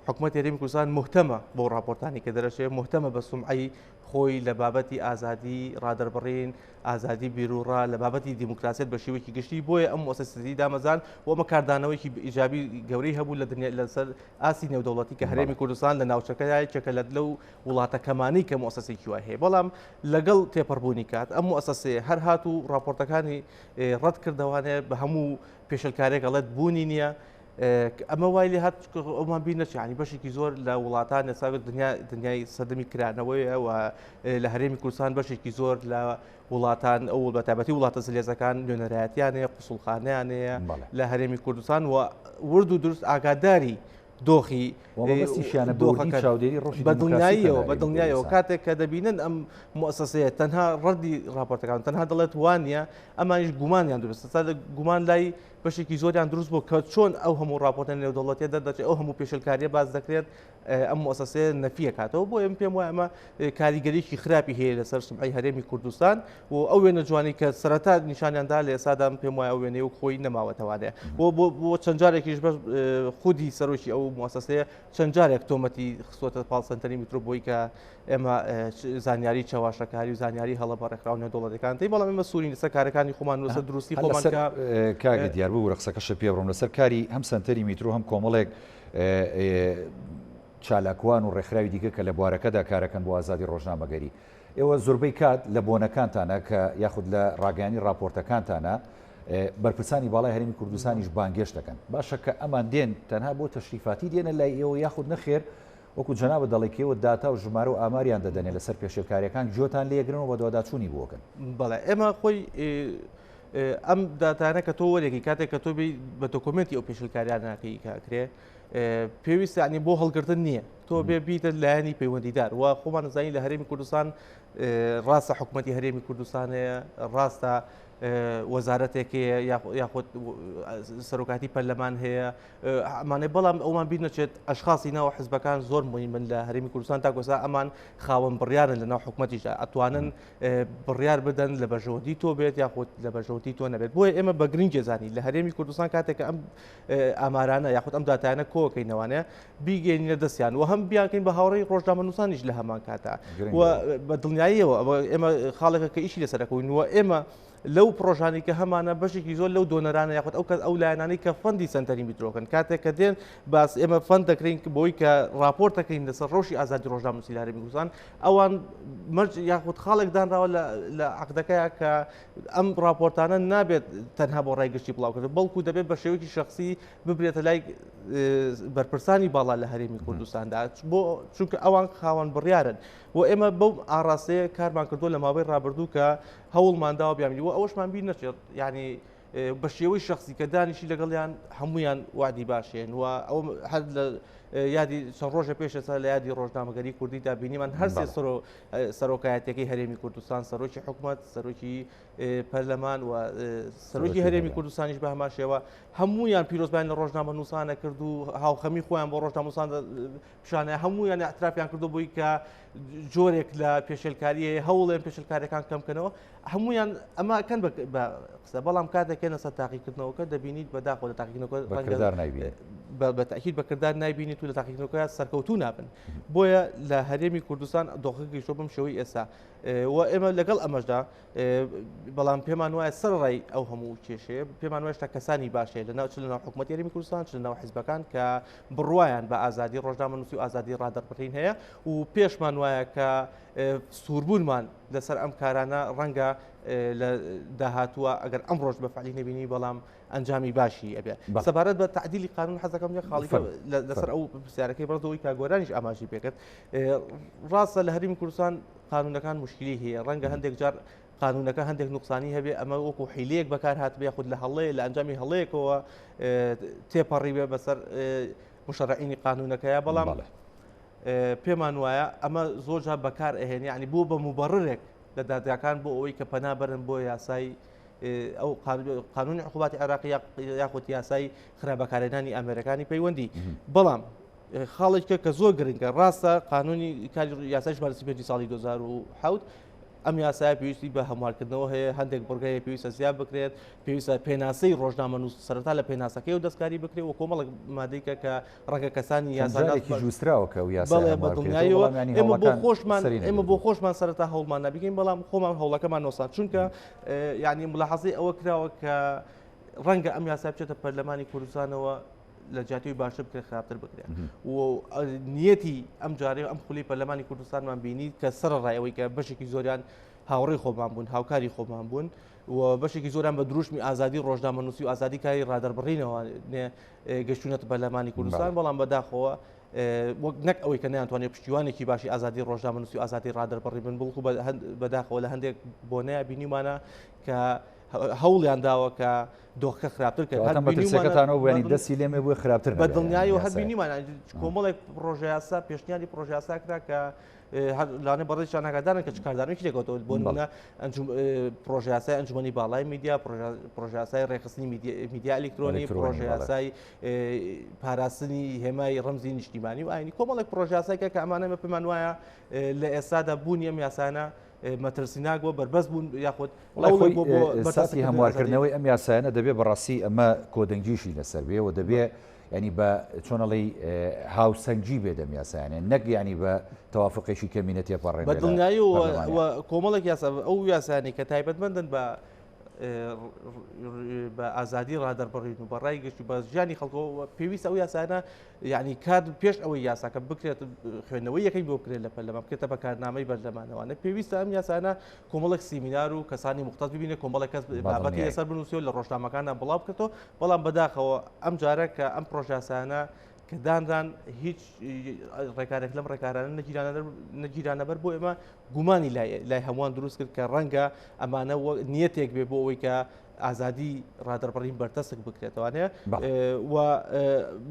حکوومەت هەرێمی کوردستان مهتەمە بۆ راپۆرتانی کە دەرەچێت مهتەمە بە سومعی خۆی لە بابەتی ئازادی ڕادەربڕین ئازادی بیرروڕا لە بابەتی دیموکراسیت بە شێوەیەکی گشتی بۆیە ئەم موسسەی دامەزان و ئەمە کاردانەوەیکی ئیجابی گەورەی هەبوو لە دنیا لەسەر ئاسی نێودەوڵەتی کە هەرێمی کوردستان لە ناوچەکەیەکێکە لەو وڵاتەکەمانی کە موسسێکی وای هەیە بەڵام لەگەڵ تێپەڕبوونی کات ئەم موسسەیە هەر هات و راپۆرتەکانی ڕەت کردەوانێ بە هەموو پێشلکارێک ئەڵێت بوونی نییە ئەمە وای لێ هات ئەومان بیر نەچێ ینی بەشێکی زۆر لە وڵاتان نێساوێت دنیای سەردەمی کرانەوەیە و لە هەرێمی کوردستان بەشێکی زۆر لە وڵاتان ئەو بە تایبەتی وڵاتە سلێزەکان نوێنەرایەتیانەیە قوسوڵخانەیانەیە لە هەرێمی کوردستان و ورد و دروست ئاگاداری دۆخی بەدڵنیایەوە کاتێک کە دەبینن ئەم موسسەیە تەنها ڕەدی راپۆرتەکان تەنها دەڵێت وانە ئەمانیش گومانیان دروست گومان لای بەشێکی زۆریان دروست بۆ کە چۆن ئەو هەموو راپۆرتە نێودەوڵەتیە دەردەچێت ئەو هەموو پێشلکاریە باز دەکرێت ئەم موسسەیە نەفیە کاتەوە بۆ ئەم پێم وایە ئەمە کاریگەریکی خراپی هەیە لەسەر سومعی هەرێمی کوردستان و ئەو وێنە جوانی کە سەرەتا نیشانیاندا لە ئێسادا پێم وایە ئەو وێنەیە و خۆی نەماوەتەوانەیە بۆ چەند جارێکیش بەش خودی سەرۆکی ئەو موسسەیە چەند جارێک تۆمەتی خستۆتە پاڵ سنتەری میترۆ بۆی کە ئێمە زانیاری چاواشەکاری و زانیاری هەڵە بەڕێکخراو نێودەوڵەتەکان تی بەڵام ئێمە سووری لەسەر کارەکانی خۆمان لەسەر دروستی خۆمان کاگە دیار بوو ڕقسەکەشە پێ بڕۆم لەسەر کاری هەم سنتەری میترۆ هەم کۆمەڵێک چالاکوان و ڕێکخراوی دیکە کە لە بوارەکەدا کارەکەن بۆ ئازادی ڕۆژنامەگەری ئێوە زۆربەی کات لە بۆنەکانتانە کە یاخود لە ڕاگەیانی راپۆرتەکانتانە بەرپرسانی باڵای هەرێمی کوردستانیش بانگێش دەکەن باشە کە ئەمان دێن تەنها بۆ تەشریفاتی دێنە لای ئێوە یاخود نەخێر وەکو جەنابە دەڵێکەوە داتا و ژمارە و ئاماریان دەدەنێت لەسەر پێشێلکاریەکان جۆتان لێگرنەوە بە دوواداچوونی بووکەن بەڵێ ئێمە خۆی ئەم داتانە کە تۆ وەرێکی کاتێک کە تۆ بە دۆکۆمنتی ئەو پێشلکاریان ناکەی کاکرێ پێویست ینی بۆ هەڵگرتن نییە تۆ بێ بیتە لایەنی پەیوەندیدار و خۆمان نزانین لە هەرێمی کوردستان ڕاستە حکوومەتی هەرێمی کوردستانەیە ڕاستە وەزارەتێکەیە یاخود سەرۆکاتی پەرلەمان هەیە ئەمانەی بەڵام ئەومان بیر نەچێت ئەشخاصی ناوە حزبەکان زۆر من لە هەرێمی کوردستان تا گۆسا ئەمان خاوەن بڕیارن لە ناو حکوومەتیشدا ئەتوانن بڕیار بدەن لە بەژەوەندی تۆ بێت یاخود لە بەژەوەندی تۆ نەبێت بۆیە ئێمە بە گرنگ جێزانی لە هەرێمی کوردستان کاتێک ئەم ئامارانە یاخود ئەم داتانە کۆکەینەوانەیە بیگەینە دەستیان و هەم بیاکەین بە هاوڕێی ڕۆژنامەنووسانیش لە هەمان کاتە و بە دڵنیاییەوە ئێمە خاڵێکە کە ئیشی لەسەرەکەوین وە ئێمە لەو پرۆژانی کە هەمانە بەشێکی زۆر لەو دۆنەرانە یاخود ئەو لایەنانی کە فەندی سنتەری میترۆکەن کاتێک کە دێن باس ئێمە فەند دەکرین بۆی کە راپۆرتەکەین لەسەر ڕۆژی ئازادی ڕۆژنامەنووسی لە هەرێمی کوردستان ئەوان مەرج یاخود خاڵێک دانراوە لە عەقدەکەیە کە ئەم راپۆرتانە نابێت تەنها بۆ ڕایگەشتی بڵاوکردن بەڵکو دەبێت بە شێوەیەکی شخصی ببرێتە لای بەرپرسانی باڵا لە هەرێمی کوردستاندا بۆ چونکە ئەوان خاوەن بڕیارن و ئێمە بەو ئاڕاستەیە کارمان کردو لە ماوەی ڕابردوو کە هەوڵمانداوە بیامنی و ئەوەشمان بیر نەچێت یعنی بە شێوەی شخصی کە دانیشی لەگەڵیان هەمویان وعدی باشێن و ئەو هەر لە یادی چەند ڕۆژە پێشەسا لە یادی ڕۆژنامەگەری کوردیدا بینیمان هەرسێ سەرۆکایەتەکەی هەرێمی کوردستان سەرۆکی حکوومەت سەرۆکی پەرلەمان و سەرۆکی هەرێمی کوردستانیش بە هەمان شێوە هەمویان پیرۆزبیان لە ڕۆژنامە نووسانە کرد و هاوخەمی خۆیان بۆ ڕۆژنامە نووسان پیشانەیە هەمویان اعترافیان کردو بووی کە جۆرێک لە پێشێلکاریە هەوڵێن پێشێلکاریەکان کەمکەنەوە هەمویان ئەمە کەن بە قسە بەڵام کاتێکێنە سەر تاقیکردنەوەکە دەبینیت بەداخۆ لە تاقیکردنەوەکە بەتاکید بەکردار نایبینیت و لە تاقیکردنەوەکە سەرکەوتوو نابن بۆیە لە هەرێمی کوردستان دۆخەکەی شۆ بم شێوەی ئێستا و ئێمە لەگەڵ ئەمەشدا بەڵام پێمان وایە سەرڕای ئەو هەموو کێشەیە پێمان وایشتا کەسانی باشەیە لەناو چ لەناو حکوومەت هەرێمی کوردستان چ لەناو حیزبەکان کە بڕوایان بە ئازادی ڕۆژنامەنووسی و ئازادی ڕادەربڕین هەیە و پێشمان وایە کە سووربوونمان لەسەر ئەم کارانە ڕەنگە لە داهاتووە ئەگەر ئەم ڕۆژ بەفعلی نەبینی بەڵام ئەنجامی باشی ئەبێ سەبارەت بە تعدیلی قانون حەزەکەم لێ خاڵیکە لەسەر ئەو پرسیارەکەی بەڕدەوەی کاگۆرانیش ئاماژی پێکرد ڕاستە لە هەرێمی کوردستان قانونەکان مشکلی هەیە ڕەنگە هەندێک جار قانونەکە هەندێک نوقسانی هەبێ ئەمە وەکو حیلەیەک بەکار هاتبێ خود لە هەڵەیە لە ئەنجامی هەڵەیەکەوە تێپەڕی بێ بەسەر مشەڕعینی قانونەکەیە بەڵام پێمان وایە ئەمە زۆرجار بەکار ئەهێنی ینی بوو بە موبەڕێک لە دادگاکان بۆ ئەوەی کە پەنابەرن بۆ یاسای ئەو قانونی حکوومەتی عێراقی یاخود یاسای خراپبەکارهێنانی ئەمریکانی پەیوەندی بەڵام خاڵێکە کە زۆر گرنگە ڕاستە قانونی یاسای ژمارە 35 ساڵی 2007 ئەم یاسای پێویستی بە هەموارکردنەوە هەیە هەندێک بڕگەیە پێویستە زیاد بکرێت پێویستە پێناسەی ڕۆژنامەنووس سەرەتا لە پێناسەکەی و دەستکاری بکرێت و کۆمەڵک مادەیکە کە ڕەنگە کەسانی یاساێکی جوستراوەکە و یاسای بە دنیایەوە ئێمە بۆ خۆشمان سەرەتا هەوڵمان نبیگەین بەڵام خۆمان هەوڵەکەمان نۆسان چونکە یعنی ملاحەزەی ئەوە کراوە کە ڕەنگە ئەم یاسای بچێتە پەرلەمانی کوردستانەوە لە جاتیوی باشتر بکرێت خراپتر بکرێت و نیەتی ئەم جارێ ئەم خولی پەرلەمانی کوردستانمان بینی کە سەرڕایەوەی کە بەشێکی زۆریان هاوڕێی خۆمان بوون هاوکاری خۆمان بوون و بەشێکی زۆران بە دروشمی ئازادی ڕۆژنامەنووسی و ئازادی کاری ڕادەربڕینەوە گەشتونەتە پەرلەمانی کوردستان بەڵام بەداخەوە وەک نەک ئەوەی کە نەیانتوانێت پشتیوانێکی باشی ئازادی ڕۆژنامەنووسی و ئازادی ڕادەربڕی بن بڵکو بەداخەوە لە هەندێک بۆنەیە بینیمانە کە هەوڵیان داوە کە دۆخەکە خراپتر کرد بەترسەکەتانەوە بوانی دەستی لێمە بووە خراپتر بە دڵنیایی و هەربینیمان کۆمەڵێک پرۆژە یاسا پێشنیاری پرۆژە یاسا کرا کە لاانێ بەڕێزیان ناگادارن کە چ کاردانێکی لێکەوتەوە بۆ نمونە پرۆژە یاسای ئەنجومەنی باڵای میدیا پرۆژە یاسای ڕێخستنی میدیا ئەلکترۆنی پرۆژە یاسای پاراستنی هێمای ڕەمزی نیشتیمانی و ئاینی کۆمەڵێک پرۆژە یاسایکە کە ئەمانە پێمان وایە لە ئێستادا بوونی ئەم یاسانە مەترسی ناگووە بەربەست بوون یاخود ساتی هەموارکردنەوەی ئەم یاسایانە دەبێت بەڕاستی ئەمە کۆدەنگیشی لەسەر بێ و دەبێت ینی بە چۆنەڵی هاوسەنگی بێ دەم یاسایانە نەک ینی بە تەوافقێکی کەمینە تێپەڕێن بە دڵنیایی و کۆمەڵێک یاسا ئەو یاسانی کە تایبەتمەندن بە ئازادی ڕادەربڕین و بەڕای گەشت و بە ژیانی خەڵکەوە پێویستە ئەو یاسانە یعنی کات پێش ئەوەی یاساکە بکرێت خوێندنەوەی یەکەی بۆ بکرێت لە پەرلەمان بکرێتە بەکارنامەی بەرلەمانەوەوانە پێویستە ئەم یاسانە کۆمەڵێک سیمینار و کەسانی مختەس ببینێت کۆمەڵێک کەس بابەتی لەسەر بنووسیەوە لە ڕۆژنامەکاندا بڵاو بکرێتەوە بەڵام بەداخەوە ئەم جارە کە ئەم پرۆژە یاسانە کە دانران هیچ ڕێکارێک لەم ڕێکارانە نەگیرانەبەر بۆ ئێمە گومانی لای هەمووان دروست کرد کە ڕەنگە ئەمانە نیەتێک بێ بۆ ئەوەی کە ئازادی ڕادەربڕین بەرتەسک بکرێتەوەوانەیە و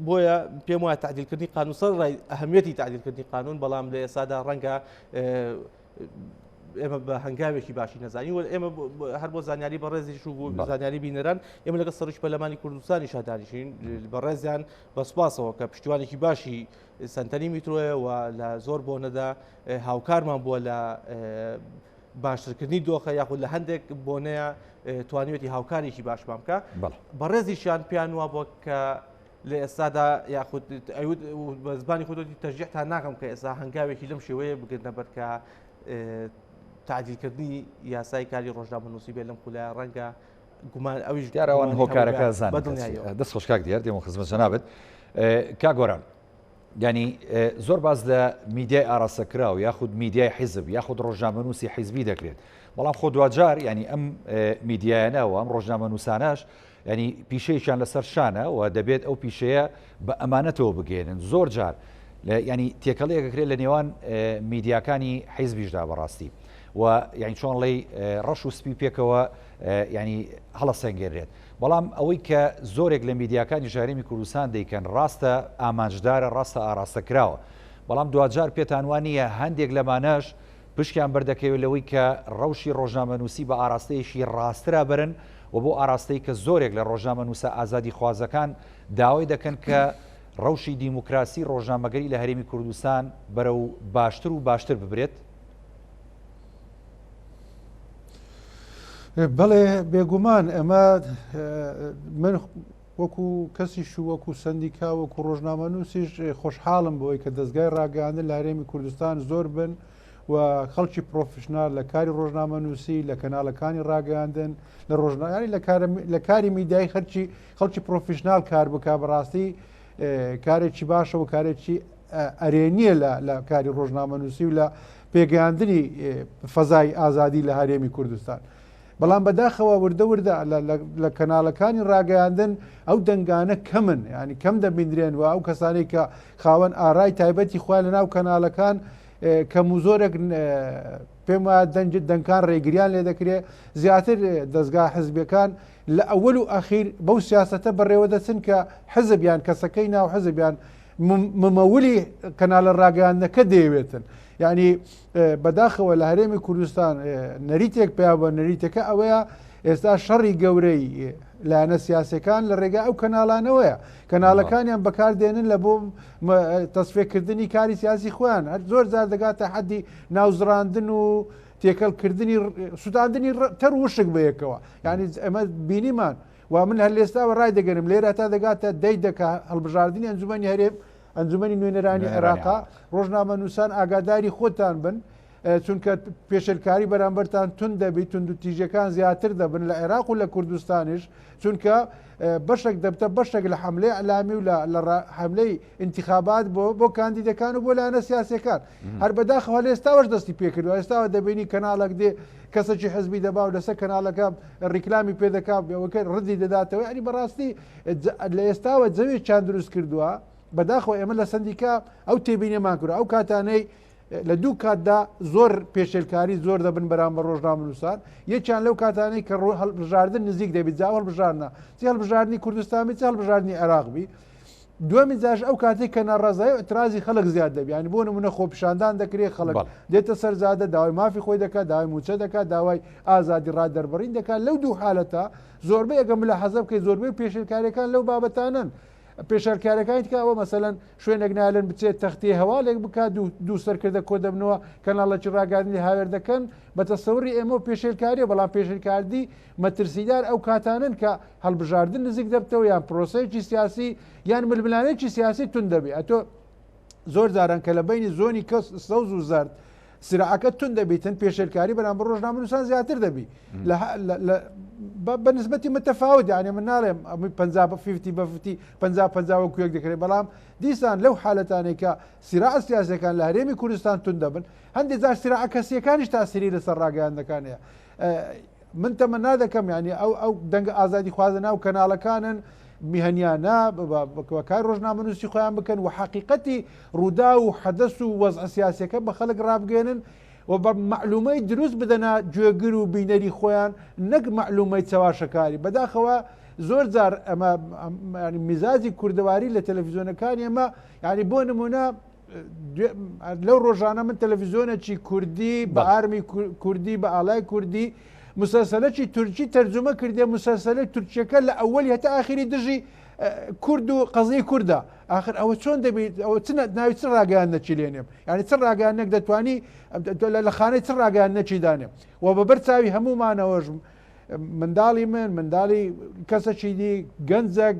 بۆیە پێم وایە تعدیلکردنی قانون سەرڕای ئەهەمیەتی تعدیلکردنی قانون بەڵام لە ئێستادا ڕەنگە ئێمە بە هەنگاوێکی باشی نەزانی و ئێمە هەر بۆ زانیاری بەڕێزیش و زانیاری بینەران ئێمە لەگە سەرۆکی پەرلەمانی کوردستانی شادانیشین بەڕێزیان بە سوپاسەوە کە پشتیوانێکی باشی سنتەری میترۆیە و لە زۆر بۆنەدا هاوکارمان بووە لە باشترکردنی دۆخە یاخود لە هەندێک بۆنەیە توانیوێتی هاوکارێکی باشمان بکە بەڕێزیشیان پیان وە بۆ کە لە ئێستادا یاخود بە زبانی خودی تەرجیح تا ناکەم کە ئێستا هەنگاوێکی لەم شێوەیە بگرنە بەر کە تعدیلکردنی یاسای کاری ڕۆژنامەنووسی بێت لەم خولای ڕەنگە گومان ئەویش دیارەوان هۆکارەکە زان دەست خۆشکاک دیار دێمە خزمەت جەنابێت کاگۆران ینی زۆر باز لە میدیای ئاراستەکرا و یاخود میدیای حیزب یاخود ڕۆژنامەنووسی حیزبی دەکرێت بەڵام خۆ دوجار ینی ئەم میدیایانەوە ئەم ڕۆژنامەنووسانەش ینی پیشەیەکیان لەسەر شانە و دەبێت ئەو پیشەیە بە ئەمانەتەوە بگێنن زۆر جار ینی تێکەڵەیەکەکرێت لە نێوان میدیاکانی حیزبیشدا بەڕاستی و یعنی چۆن ڵێی ڕەش و سپی پێکەوە ینی هەڵە سەنگێنرێت بەڵام ئەوەی کە زۆرێک لە میدیاکانی ژارێمی کوردستان دەیکەن ڕاستە ئامانجدارە، ڕاستە ئاراستەکراوە، بەڵام دوجار پێتان وانە هەندێک لەمانەش پشکیان بەردەکەوێت لەوەی کە ڕەوشی ڕۆژنامەنووسی بە ئاراستەیەشی ڕاسترا برن و بۆ ئاراستەی کە زۆرێک لە ڕۆژنامەنووسە ئازادی خوازەکان داوای دەکەن کە ڕەوشی دیموکراسی ڕۆژنامەگەری لە هەرێمی کوردستان بەرەو باشتر و باشتر ببرێت؟ بەڵێ بێگومان ئەمە من وەکو کەسیش و وەکو سندیکا وەکو ڕۆژنامەنووسیش خۆشحاڵم بۆی کە دەستگای ڕاگەاندن لە هەرێمی کوردستان زۆر بن و خەڵکی پرۆفشنال لە کاری ڕۆژنامەنووسی لە کەناڵەکانی ڕاگەاندن لە ڕۆژنامەکانی لە کاری میدیای خەڵکی پرۆفشنال کار بکە بەڕاستی کارێکی باشە و کارێکی ئەرێنیە لە کاری ڕۆژنامەنووسی و لە پێگەیاندنی فەزای ئازادی لە هەرێمی کوردستان. بەڵام بەداخەوە وردە لە کەناڵەکانی ڕاگەیاندن ئەو دەنگانە کەمن، ینی کەم دەبیندرێن و ئەو کەسانی کە خاوەن ئارای تایبەتی خوای لە ناو کەناڵەکان کەم و زۆرێک پێم وایە دەنگان ڕێگریان لێ دەکرێت زیاتر دەستگا حزبەکان لە ئەوەل و ئەخیر بەو سیاسەتە بەڕێوە دەچن کە حزبیان کەسەکەی ناو حزبیان ممەولی کەناڵە ڕاگەیاندنەکە دەیەوێتن. یعنی بەداخەوە لە هەرێمی کوردستان نەریتێک پێیا بە نەریتەکە ئەوەیە ئێستا شەڕی گەورەی لایەنە سیاسەکان لە ڕێگا ئەو کەناڵانەوەیە، کەناڵەکانیان بەکاردێنن لە بۆ تەسفێکردنی کاری سیاسی خۆیان زۆر زار دەگاتە حەدی ناوزڕاندن و تێکەڵکردنی سوتاندنی تەر وشک بەیەکەوە. یعنی ئەمە بینیمان و من هەر لێستاوە ڕای دەگەرم لێرە تا دەگاتە دەی دەکە هەڵبژاردننی ئەنجومەنی هەرێم ئەنجومەنی نوێنەرانی عێراقا ڕۆژنامەنووسان ئاگاداری خۆتان بن چونکە پێشلکاری بەرامبەرتان تون دەبی تونند و تیژەکان زیاتر دەبن لە عێراق و لە کوردستانیش، چونکە بەشێک دەبتە بەشێک لە حملەی علامی و لە حملەی انتخابات بۆ کاندیدەکان و بۆ لایەنە سیاسەکان هەر بەداخەوە لە ئێستاوەش دەستی پێکردو. ئێستاوە دەبینی کەناڵێک دێ کەسێکی حزبی دەبا و لەسەر کەناڵەکە ڕیکلامی پێدەکات بێەوەکە ڕدی دەداتەوە. ینی بەڕاستی لە ئێستاوە جەوێ چیان دروست کردووە. بەداخەوە ئێمە لە سندیکا ئەو تێبینێمان کردو ئەو کاتانەی لە دوو کاتدا زۆر پێشێلکاری زۆر دەبن بەرامبەر ڕۆژنامەنووسان، یەکیان لەو کاتانەی کە هەڵبژاردن نزیک دەبێت جا هەڵبژاردنە چی هەڵبژاردننی کوردستانی چ هەڵبژاردننی عێراقبی. دووەمی جاش ئەو کاتێک کە ناڕازایی و ئەترازی خەڵک زیاد دەبێت، ینی بۆ نمونە خۆپیشاندان دەکرێت خەڵک دێتە سەرزادە داوای مافی خۆی دەکات، داوای موچە دەکات، داوای ئازادی ڕادەربڕین دەکات. لەو دوو حالەتە زۆربەی ئەگەم لە حەزە بکەیت زۆربەی پێشێلکاریەکان لەو بابەتانن. پێشارکارەکانی تکەوە مەسەلەن شوێنێک نالن بچێت تەختی هەواڵێک بکات دوو سەرکردە کۆ دەبنەوە کەناڵەکی ڕاگاندنی هاوێر دەکەن بە تەسەوری ئێمە پێشێلکاریە، بەڵام پێشێلکاردی مەترسیدار ئەو کاتانن کە هەڵبژاردن نزیک دەبتەوە یان پرۆسەیەکی سیاسی یان ململانەیەکی سیاسی تون دەبێت. ئەتۆ زۆر جاران کە لە بینی زۆنی کەس سەوز و زەرد سراعەکە تون دەبیتن پێشێلکاری بەرامبەر ڕۆژنامەنووسان زیاتر دەبی بەنسبەتی متەفاوت. یعنی من ناڵێم 50 وەکوێک دەکرێت، بەڵام دیسان لەو حالەتانێک کە سیراعە سیاسەکان لە هەرێمی کوردستان تون دەبن هەندێک جار سیراعە کەسیەکانیش تاسیری لەسەر ڕاگەیاندنەکانەیە. من تەمەنا دەکەم ینی ئەو دەنگ ئازادی خوازنە و کەناڵەکانن میهنیانە کار ڕۆژنامەنووسی خۆیان بکەن و حقیقەتی ڕوودا و حەدەس و وەزع سیاسەکە بە خەڵک ڕابگەێنن و بە معلومەی دروست بدەنە گوێگر و بینەری خۆیان نەک معلومەی چاواشەکاری. بەداخەوە زۆر جار ئەمە میزاجی کوردەواری لە تەلەڤیزیۆنەکانی ئەمە ینی بۆ نمونە لەو ڕۆژانە من تەلەڤیزیۆنێکی کوردی بە ئارمی کوردی بە ئاڵای کوردی مسلسلێکی تورکی تەرجمە کردێ مسلسلەی تورکیەکە لە ئەوەل هەتا ئاخری دژی کورد و قەزەی کووردە آخر ئەوە چۆن دەبێت ئەوە ناوی چ ڕاگەیان نەچی لێنێم ینی چ ڕاگەیانێک دەتوانی لە خانەی چ ڕاگەیان نەچی دانێم و بەبەر چاوی هەمومانەوەژ منداڵی من منداڵی کەسەکی دی گەنجێک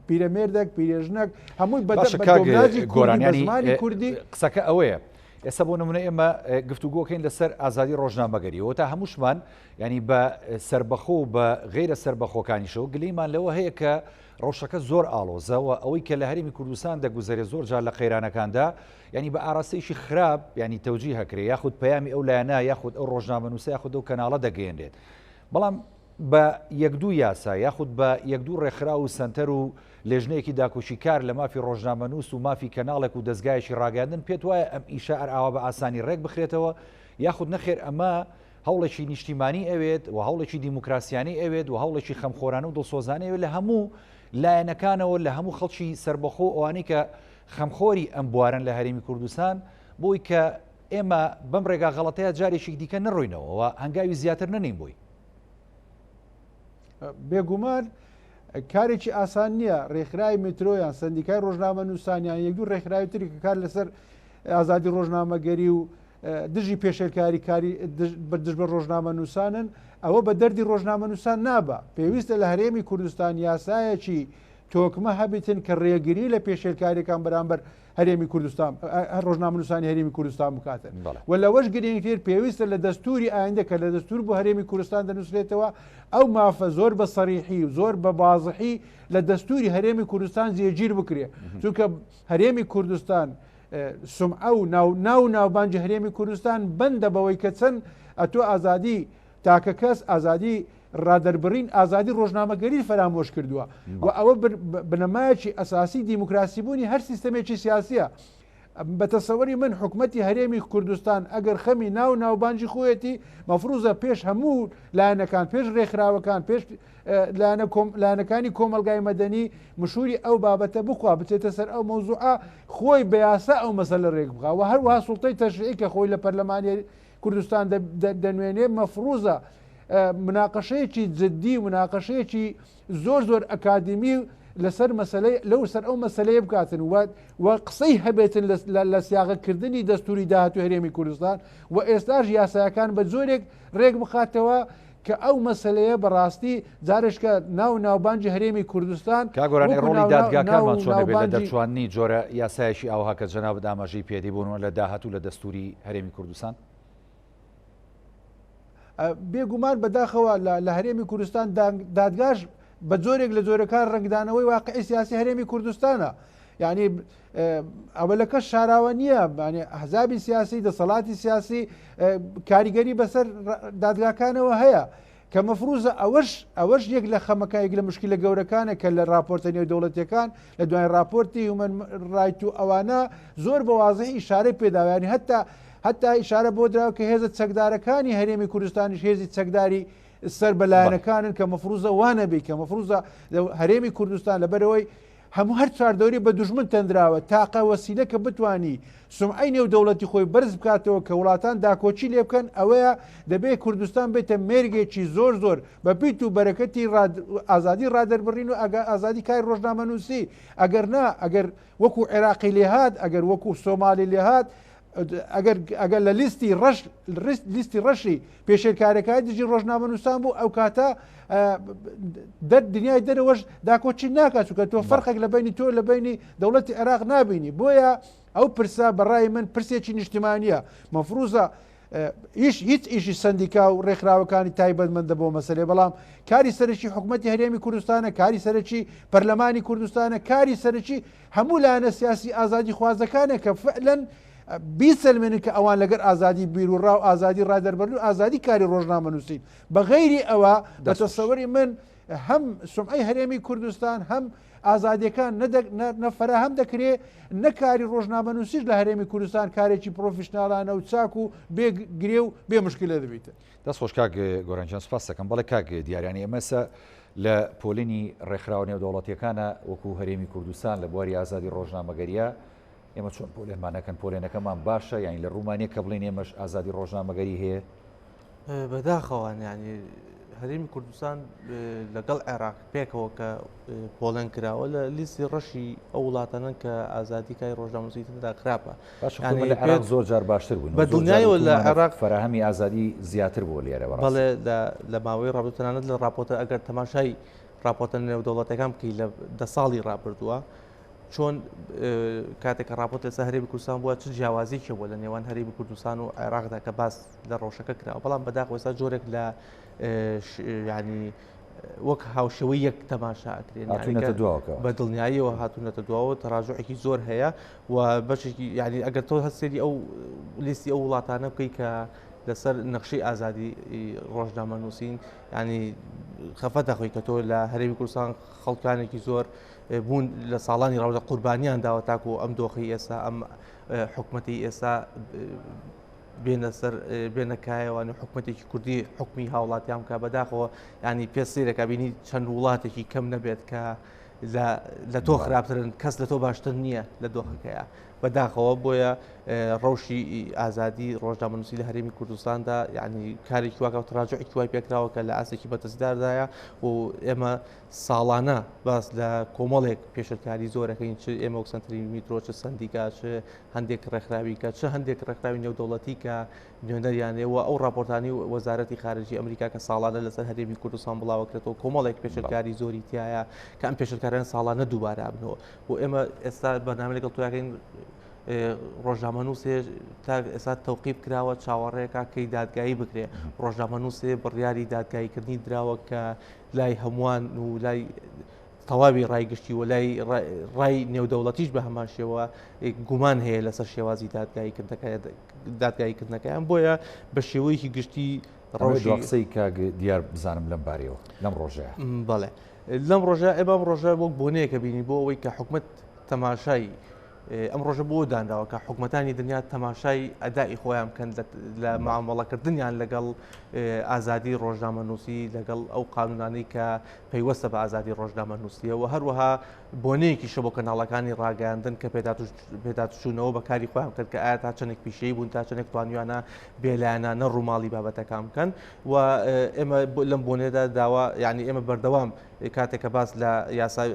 پیرەمێردێک پیرێژنێک هەمووی بەدەبناجی گۆرانیانی کوردی قسەکە ئەوەیە. ئێستا بۆ نمونە ئێمە گفتوگۆکەین لەسەر ئازادی ڕۆژنامەگەریەوە تا هەمووشمان ینی بە سربەخۆ و بە غیرە سربەخۆکانیشەوە گلەیمان لەوە هەیە کە ڕۆژەکە زۆر ئاڵۆزەوە ئەوەی کە لە هەرێمی کوردستان دەگوزارێ زۆر جار لە قەیرانەکاندا ینی بە ئاراستەیشی خراپ ینی تەوجی هەکرێ یاخود پەیامی ئەو لایەنە یاخود ئەو ڕۆژنامەنووسە یاخود ئەو کەناڵە دەگەیەنرێت. بەڵام بە یەکدوو یاسا یاخود بە یەکدوو ڕێکخرا و سنتەر و لێژنەیەکی داکۆشی کار لە مافی ڕۆژنامەنووس و مافی کەناڵێک و دەستگایەکی ڕاگەاندن پێت وایە ئەم ئیشە ئەر ئاوا بە ئاسانی ڕێک بخرێتەوە یاخود نەخێر ئەمە هەوڵێکی نیشتیمانی ئەوێت و هەوڵێکی دیموکراسیانی ئەوێت و هەوڵێکی خەمخۆرانە و دڵسۆزانەوێت لە هەموو لایەنەکانەوە لە هەموو خەڵکی سربەخۆ ئەوانەی کە خەمخۆری ئەم بوارن لە هەرێمی کوردستان بۆی کە ئێمە بەم ڕێگا غەڵەتەیە جارێکی دیکە نەڕۆینەوە هەنگاوی زیاتر نەنین بووی. بێگومان کارێکی ئاسان نییە ڕێکخراوی مترۆیان سندیکای ڕۆژنامە نووسانیان یەکدوو ڕێکخراوی تری کە کار لەسەر ئازادی ڕۆژنامەگەری و دژی پێشێلکاری کاری دژ بە ڕۆژنامە نووسانن ئەوە بە دەردی ڕۆژنامە نووسان نابە. پێویستە لە هەرێمی کوردستان یاسایەکی تۆکمە هەبیتن کە ڕێگیری لە پێشێلکاریەکان بەرامبەر هەرێمی کوردستان ڕۆژنامە نووسانی هەرێمی کوردستان بکاتن و لەوەش گرنگتر پێویستە لە دەستوری ئایندە کە لە دەستور بۆ هەرێمی کوردستان دەنووسرێتەوە ئەو مافە زۆر بە سەریحی و زۆر بە بازحی لە دەستوری هەرێمی کوردستان جێگیر بکرێ چونکە هەرێمی کوردستان سمعە و ناوبانجی هەرێمی کوردستان بەندە بەوەی کە چەند ئەتۆ ئازادی تاکە کەس ئازادی ڕادەربڕین ئازادی ڕۆژنامەگەری فەرامۆش کردووە و ئەوە بنەمایەکی ئەساسی دیموکراسی بوونی هەر سیستەمێکی سیاسیە. بە تەسەوەری من حکومەتی هەرێمی کوردستان ئەگەر خەمی ناوبانجی خۆیەتی مەفروزە پێش هەموو لایەنەکان پێش ڕێکخراوەکان پێش لایەنەکانی کۆمەلگای مەدەنی مشوری ئەو بابەتە بخوا بچێتە سەر ئەو مەوزوعە خۆی بە یاسا ئەو مەسەلە ڕێک بخا و هەروەها سوڵتەی تەشریعی کە خۆی لە پەرلەمانی کوردستان دەنوێنێ مەفروزە مناقەشەیەکی جددی مناقەشەیەکی زۆر ئەکادمی لەسەر مەسەلەی لەو سەر ئەو مەسەلەیە بکاتن و قسەی هەبێتن لە سیاغەکردنی دەستوری داهاتوو هەرێمی کوردستان و ئێستاش یاسایەکان بە جۆرێک ڕێک بخاتەوە کە ئەو مەسەلەیە بەڕاستی جارشکە ناوبانجی هەرێمی کوردستان کاگۆرانی ڕۆڵی دادگاکانمان چۆنە بێت لە دەرچوانی جۆرە یاسایشی ئەوها کە جەناب دامەژەی پێدی بوونەوە لە داهاتوو لە دەستوری هەرێمی کوردستان. بێگومان بەداخەوە لە هەرێمی کوردستان دادگاش بە جۆرێک لە جۆرەکان ڕنگدانەوەی واقعی سیاسی هەرێمی کوردستانە یعنی ئەوەلەکە شاراوە نییە حزابی سیاسی دەسەڵاتی سیاسی کاریگەری بەسەر دادگاکانەوە هەیە کە مەفروزە ئەوەش یەک لە خەمەکایەک لە مشکلە گەورەکانە کە لە راپۆرتە نێودەوڵەتیەکان لە دوای راپۆرتی هومەن ڕایت و ئەوانە زۆر بەوازەی ئیشارەی پێداوانی هەتا ئیشارە بۆ دراوە کە هێزە چەکدارەکانی هەرێمی کوردستانیش هێزی چەکداری سەر بەلایەنەکانن کە مەفروزە وانە بێ کە مەفروزە هەرێمی کوردستان لەبەرەوەی هەموو هەر چواردەوری بە دوژمن تەندراوە تاقە وەسیلە کە بتوانی سمعەی نێودەوڵەتی خۆی بەرز بکاتەوە کە وڵاتان داکۆچی لێ بکەن ئەوەیە دەبێت کوردستان بێتە مێرگێکی زۆر بە پیت و بەرەکەتی ئازادی ڕادەربڕین و ئازادی کاری ڕۆژنامەنووسی ئەگەر وەکو عێراقی لێهات ئەگەر وەکو سۆمالی لێهات ئەگەر لە لیستی ڕەشی پێشێرکارەکانی دژی ڕۆژنامە نووسان بوو ئەو کاتە دنیای دەرەوەش داکۆچی ناکات چونکە تۆ فەرقێک لە بینی تۆ لە بینی دەوڵەتی عێراق نابینی بۆیە ئەو پرسا بەڕای من پرسێکی نیشتیمانیە مەفروزە هیچ ئیشی سندیکا و ڕێکخراوەکانی تایبەتمەندە بۆ مەسەلێ بەڵام کاری سەرکی حکوومەتی هەرێمی کوردستانە کاری سەرکی پەرلەمانی کوردستانە کاری سەرکی هەموو لایەنە سیاسی ئازادی خوازەکانە کە فعلەن بیسەلمێنن کە ئەوان لەگەر ئازادی بیرروڕا و ئازادی ڕادەربەرن و ئازادی کاری ڕۆژنامە نووسین بەغەیری ئەوە بە تەسەوەری من هەم سمعەی هەرێمی کوردستان هەم ئازادیەکان نەفەراهەم دەکرێت نەکاری ڕۆژنامە نووسیش لە هەرێمی کوردستان کارێکی پرۆفیشناڵانە و چاک و بێگرێ و بێ مشکلە دەبێتە. دەست خۆش کاک گۆرانجان سوپاس دەکەم بەڵێ کاک دیاریانی ئەمەسە لە پۆلینی ڕێکخراوە نێودەوڵەتیەکانە وەکو هەرێمی کوردستان لە بواری ئازادی ڕۆژنامەگەریە ئێمە چۆن پۆلێنمانەکەن پۆلێنەکەمان باشە یانی لە ڕوومانیا کە بڵین ئێمەش ئازادی ڕۆژنامەگەری هەیە بەداخەوان ینی هەرێمی کوردستان لەگەڵ عێراق پێکەوە کە پۆلێن کراوە لە لیستی ڕەشی ئەو وڵاتانە کە ئازادیکای ڕۆژنامەنووسیدا خراپە لە عێراق زۆر جار باشتر بوون بە دڵنیایەوە لە عێراق فەرهەمی ئازادی زیاتر بۆ لێرە بەڵێ لە ماوەی ڕابردوتەنانەت لە راپۆرتە ئەگەر تەماشای راپۆرتە نێودەوڵەتەکان بکەی لە 10 ساڵی ڕابردووە چۆن کاتێک کە راپۆرت لەسەر هەرێمی کوردستان بووە چ جیاوازیی بووە لە نێوان هەرێمی کوردستان و عێراقدا کە باس لە ڕۆژەکە کراوە بەڵام بەداخەوە ئێستا جۆرێک لە ینی وەک هاوشەوەی یەک تەماشا ئەکرێن بە دڵنیاییەوە هاتوونەتە دواوە تەراژوعێکی زۆر هەیە و بەشێکی ینی ئەگەر تۆ هەستێری ئەو لیستی ئەو وڵاتانە بکەی کە لەسەر نەخشەی ئازادی ڕۆژنامە نووسین ینی خەفەت دەخۆی کە تۆ لە هەرێمی کوردستان خەڵکانێکی زۆر بوون لە ساڵانی ڕاودا قوربانیان داوە تاکو ئەم دۆخی ئێستا ئەم حکوومەتی ئێستا بێنەکایەوە حکوومەتێکی کوردی حکمی هاوڵاتیان کە بەداخەوە ینی پێسیرەکە بینی چەند وڵاتێکی کەم نەبێت کە لە تۆ خراپترن کەس لە تۆ باشتر نییە لە دۆخەکەیە بەداخەوە بۆیە ڕەوشی ئازادی ڕۆژنامەنووسی لە هەرێمی کوردستاندا ینی کارێکی واکە تراجعێکی وای پێکراوە کە لە ئاسێکی بەدەستداردایە و ئێمە ساڵانە باس لە کۆمەڵێک پێشکاری زۆرەکەین چ ئێمە وەکسەنتری میترۆ چ سندیکا چ هەندێک ڕێکخراوی کە چه هەندێک ڕێکخراوی نێودەوڵەتی کە نوێنەریانەوە ئەو راپۆرتانی وەزارەتی خارجی ئەمریکا کە ساڵانە لەسەر هەرێمی کوردستان بڵاوەکرێتەوە کۆمەڵێک پێشکاری زۆری تایە کە ئەم پێشکاریان ساڵانە دووبارە بنەوە و ئێمە ئێستا بەنامە لەگەڵ تویاکەین ڕۆژنامەنووسێ تا ئێستا تەوقیف کراوە چاوەڕێکە کەی دادگایی بکرێ ڕۆژنامەنووسێ بڕیاری دادگاییکردنی دراوە کە لای هەمووان و لای تەواوی ڕایگشتی و لای ڕای نێودەوڵەتیش بە هەمان شێوە گومان هەیە لەسەر شێوازی دادگاییکردنەکەیان بۆیە بە شێوەیەکی گشتی ڕۆژی قسەی کاگ دیار بزانم لەم بارەوە لەم ڕۆژەیە بەڵێ لەم ڕۆژە ئێمەم ڕۆژە وەک بۆنەیەکە بینی بۆ ئەوەی کە حکومت تەماشای ئەم ڕۆژە بۆ دانراوە کە حکوومەتانی دنیا تەماشای ئەدای خۆیان بکەن لە معامەڵەکردنیان لەگەڵ ئازادی ڕۆژنامەنووسی لەگەڵ ئەو قانونانەی کە پەیوەستە بە ئازادی ڕۆژنامەنووسیەوە هەروەها بۆنەیەکی شە بۆ کەناڵەکانی ڕاگەاندن کە پێداچوونەوە بەکاری خۆیان کرد کە ئایا تا چەندێک پیشەی بوون تا چەندێک توانیوانە بێلایەنانە ڕووماڵی بابەتەکان بکەن و ئێمە لەم بۆنێدا داوا یعنی ئێمە بەردەوام کاتێککە باس لە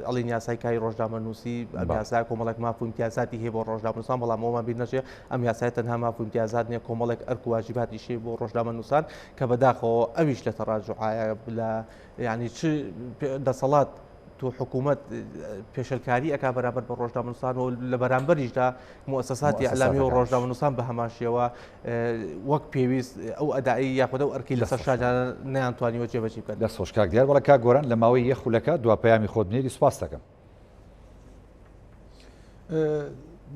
ئەڵین یاسای کاری ڕۆژنامەنووسی یاسای کۆمەڵێک مافو امتیازاتی هەیە بۆ ڕۆژنامەنووسان بەڵام ئەومان بیر نەچێت ئەم یاسای تەنها مافو امتیازات نییە کۆمەڵێک ئەرک و واجباتی شێ بۆ ڕۆژنامەنووسان کە بەداخەوە ئەویش لە تەڕاجعایە لە ینی چ دەسەڵات تو حکوومەت پێشەلکاری ئەکا بەرامبەر بە ڕۆژنامەنووسان و لە بەرامبەریشدا مؤسساتی ئەعلامی و ڕۆژنامەنووسان بە هەماشیەوە وەک پێویست ئەو ئەدایی یاخودە و ئەرکی لەسەر شاجانە نەیانتوانیوە جێبەجێ بکەن. دەست خۆش کاک دیار بەڵە کاک گۆران لە ماوەی یەک خولەکە دوا پەیامی خۆت بنێری سوپاس دەکەم.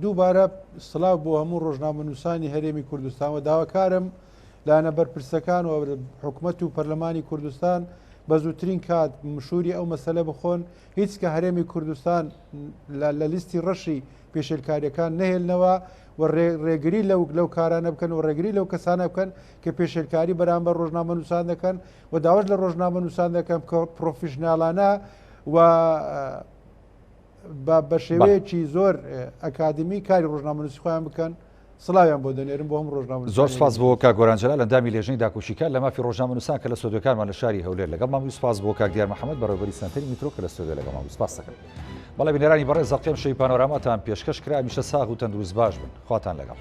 دووبارە سڵاو بۆ هەموو ڕۆژنامەنووسانی هەرێمی کوردستان و داواکارم لاەنە بەرپرسەکان و حکوومەت و پەرلەمانی کوردستان بە زووترین کات مشوری ئەو مەسەلە بخۆن هیچ کە هەرێمی کوردستان لە لیستی ڕەشی پێشێلکاریەکان نەهێلنەوە و ڕێگری لەو کارانە بکەن و ڕێگری لەو کەسانە بکەن کە پێشێلکاری بەرامبەر ڕۆژنامەنووسان دەکەن و داواش لە ڕۆژنامەنووسان دەکەم کە پرۆفیشناڵانە و بە شێوەیەکی زۆر ئەکادمی کاری ڕۆژنامەنووسی خۆیان بکەن. سڵاویان بۆ دەنێرم بۆ هەم ڕۆژنامە زۆر سپاس بۆ کاک گۆرانجەلال لەندامی لێژنەی داکۆشیکار لە مافی ڕۆژنامەنووسان کە لە سودۆکارمان لە شاری هەولێر لەگەڵ مامی سپاس بۆ کاک دیار محەممەد بەڕێوەبەری سنتەری میترۆ کە لە سودۆ لەگەڵ مامی سپاس دەکەم. بەڵێ بینەرانی بەڕێز زەڵقێم شەوی پانۆراماتان پێشکەش کرا میشە ساغ و تەندروست باش بن خواتان لەگەڵ.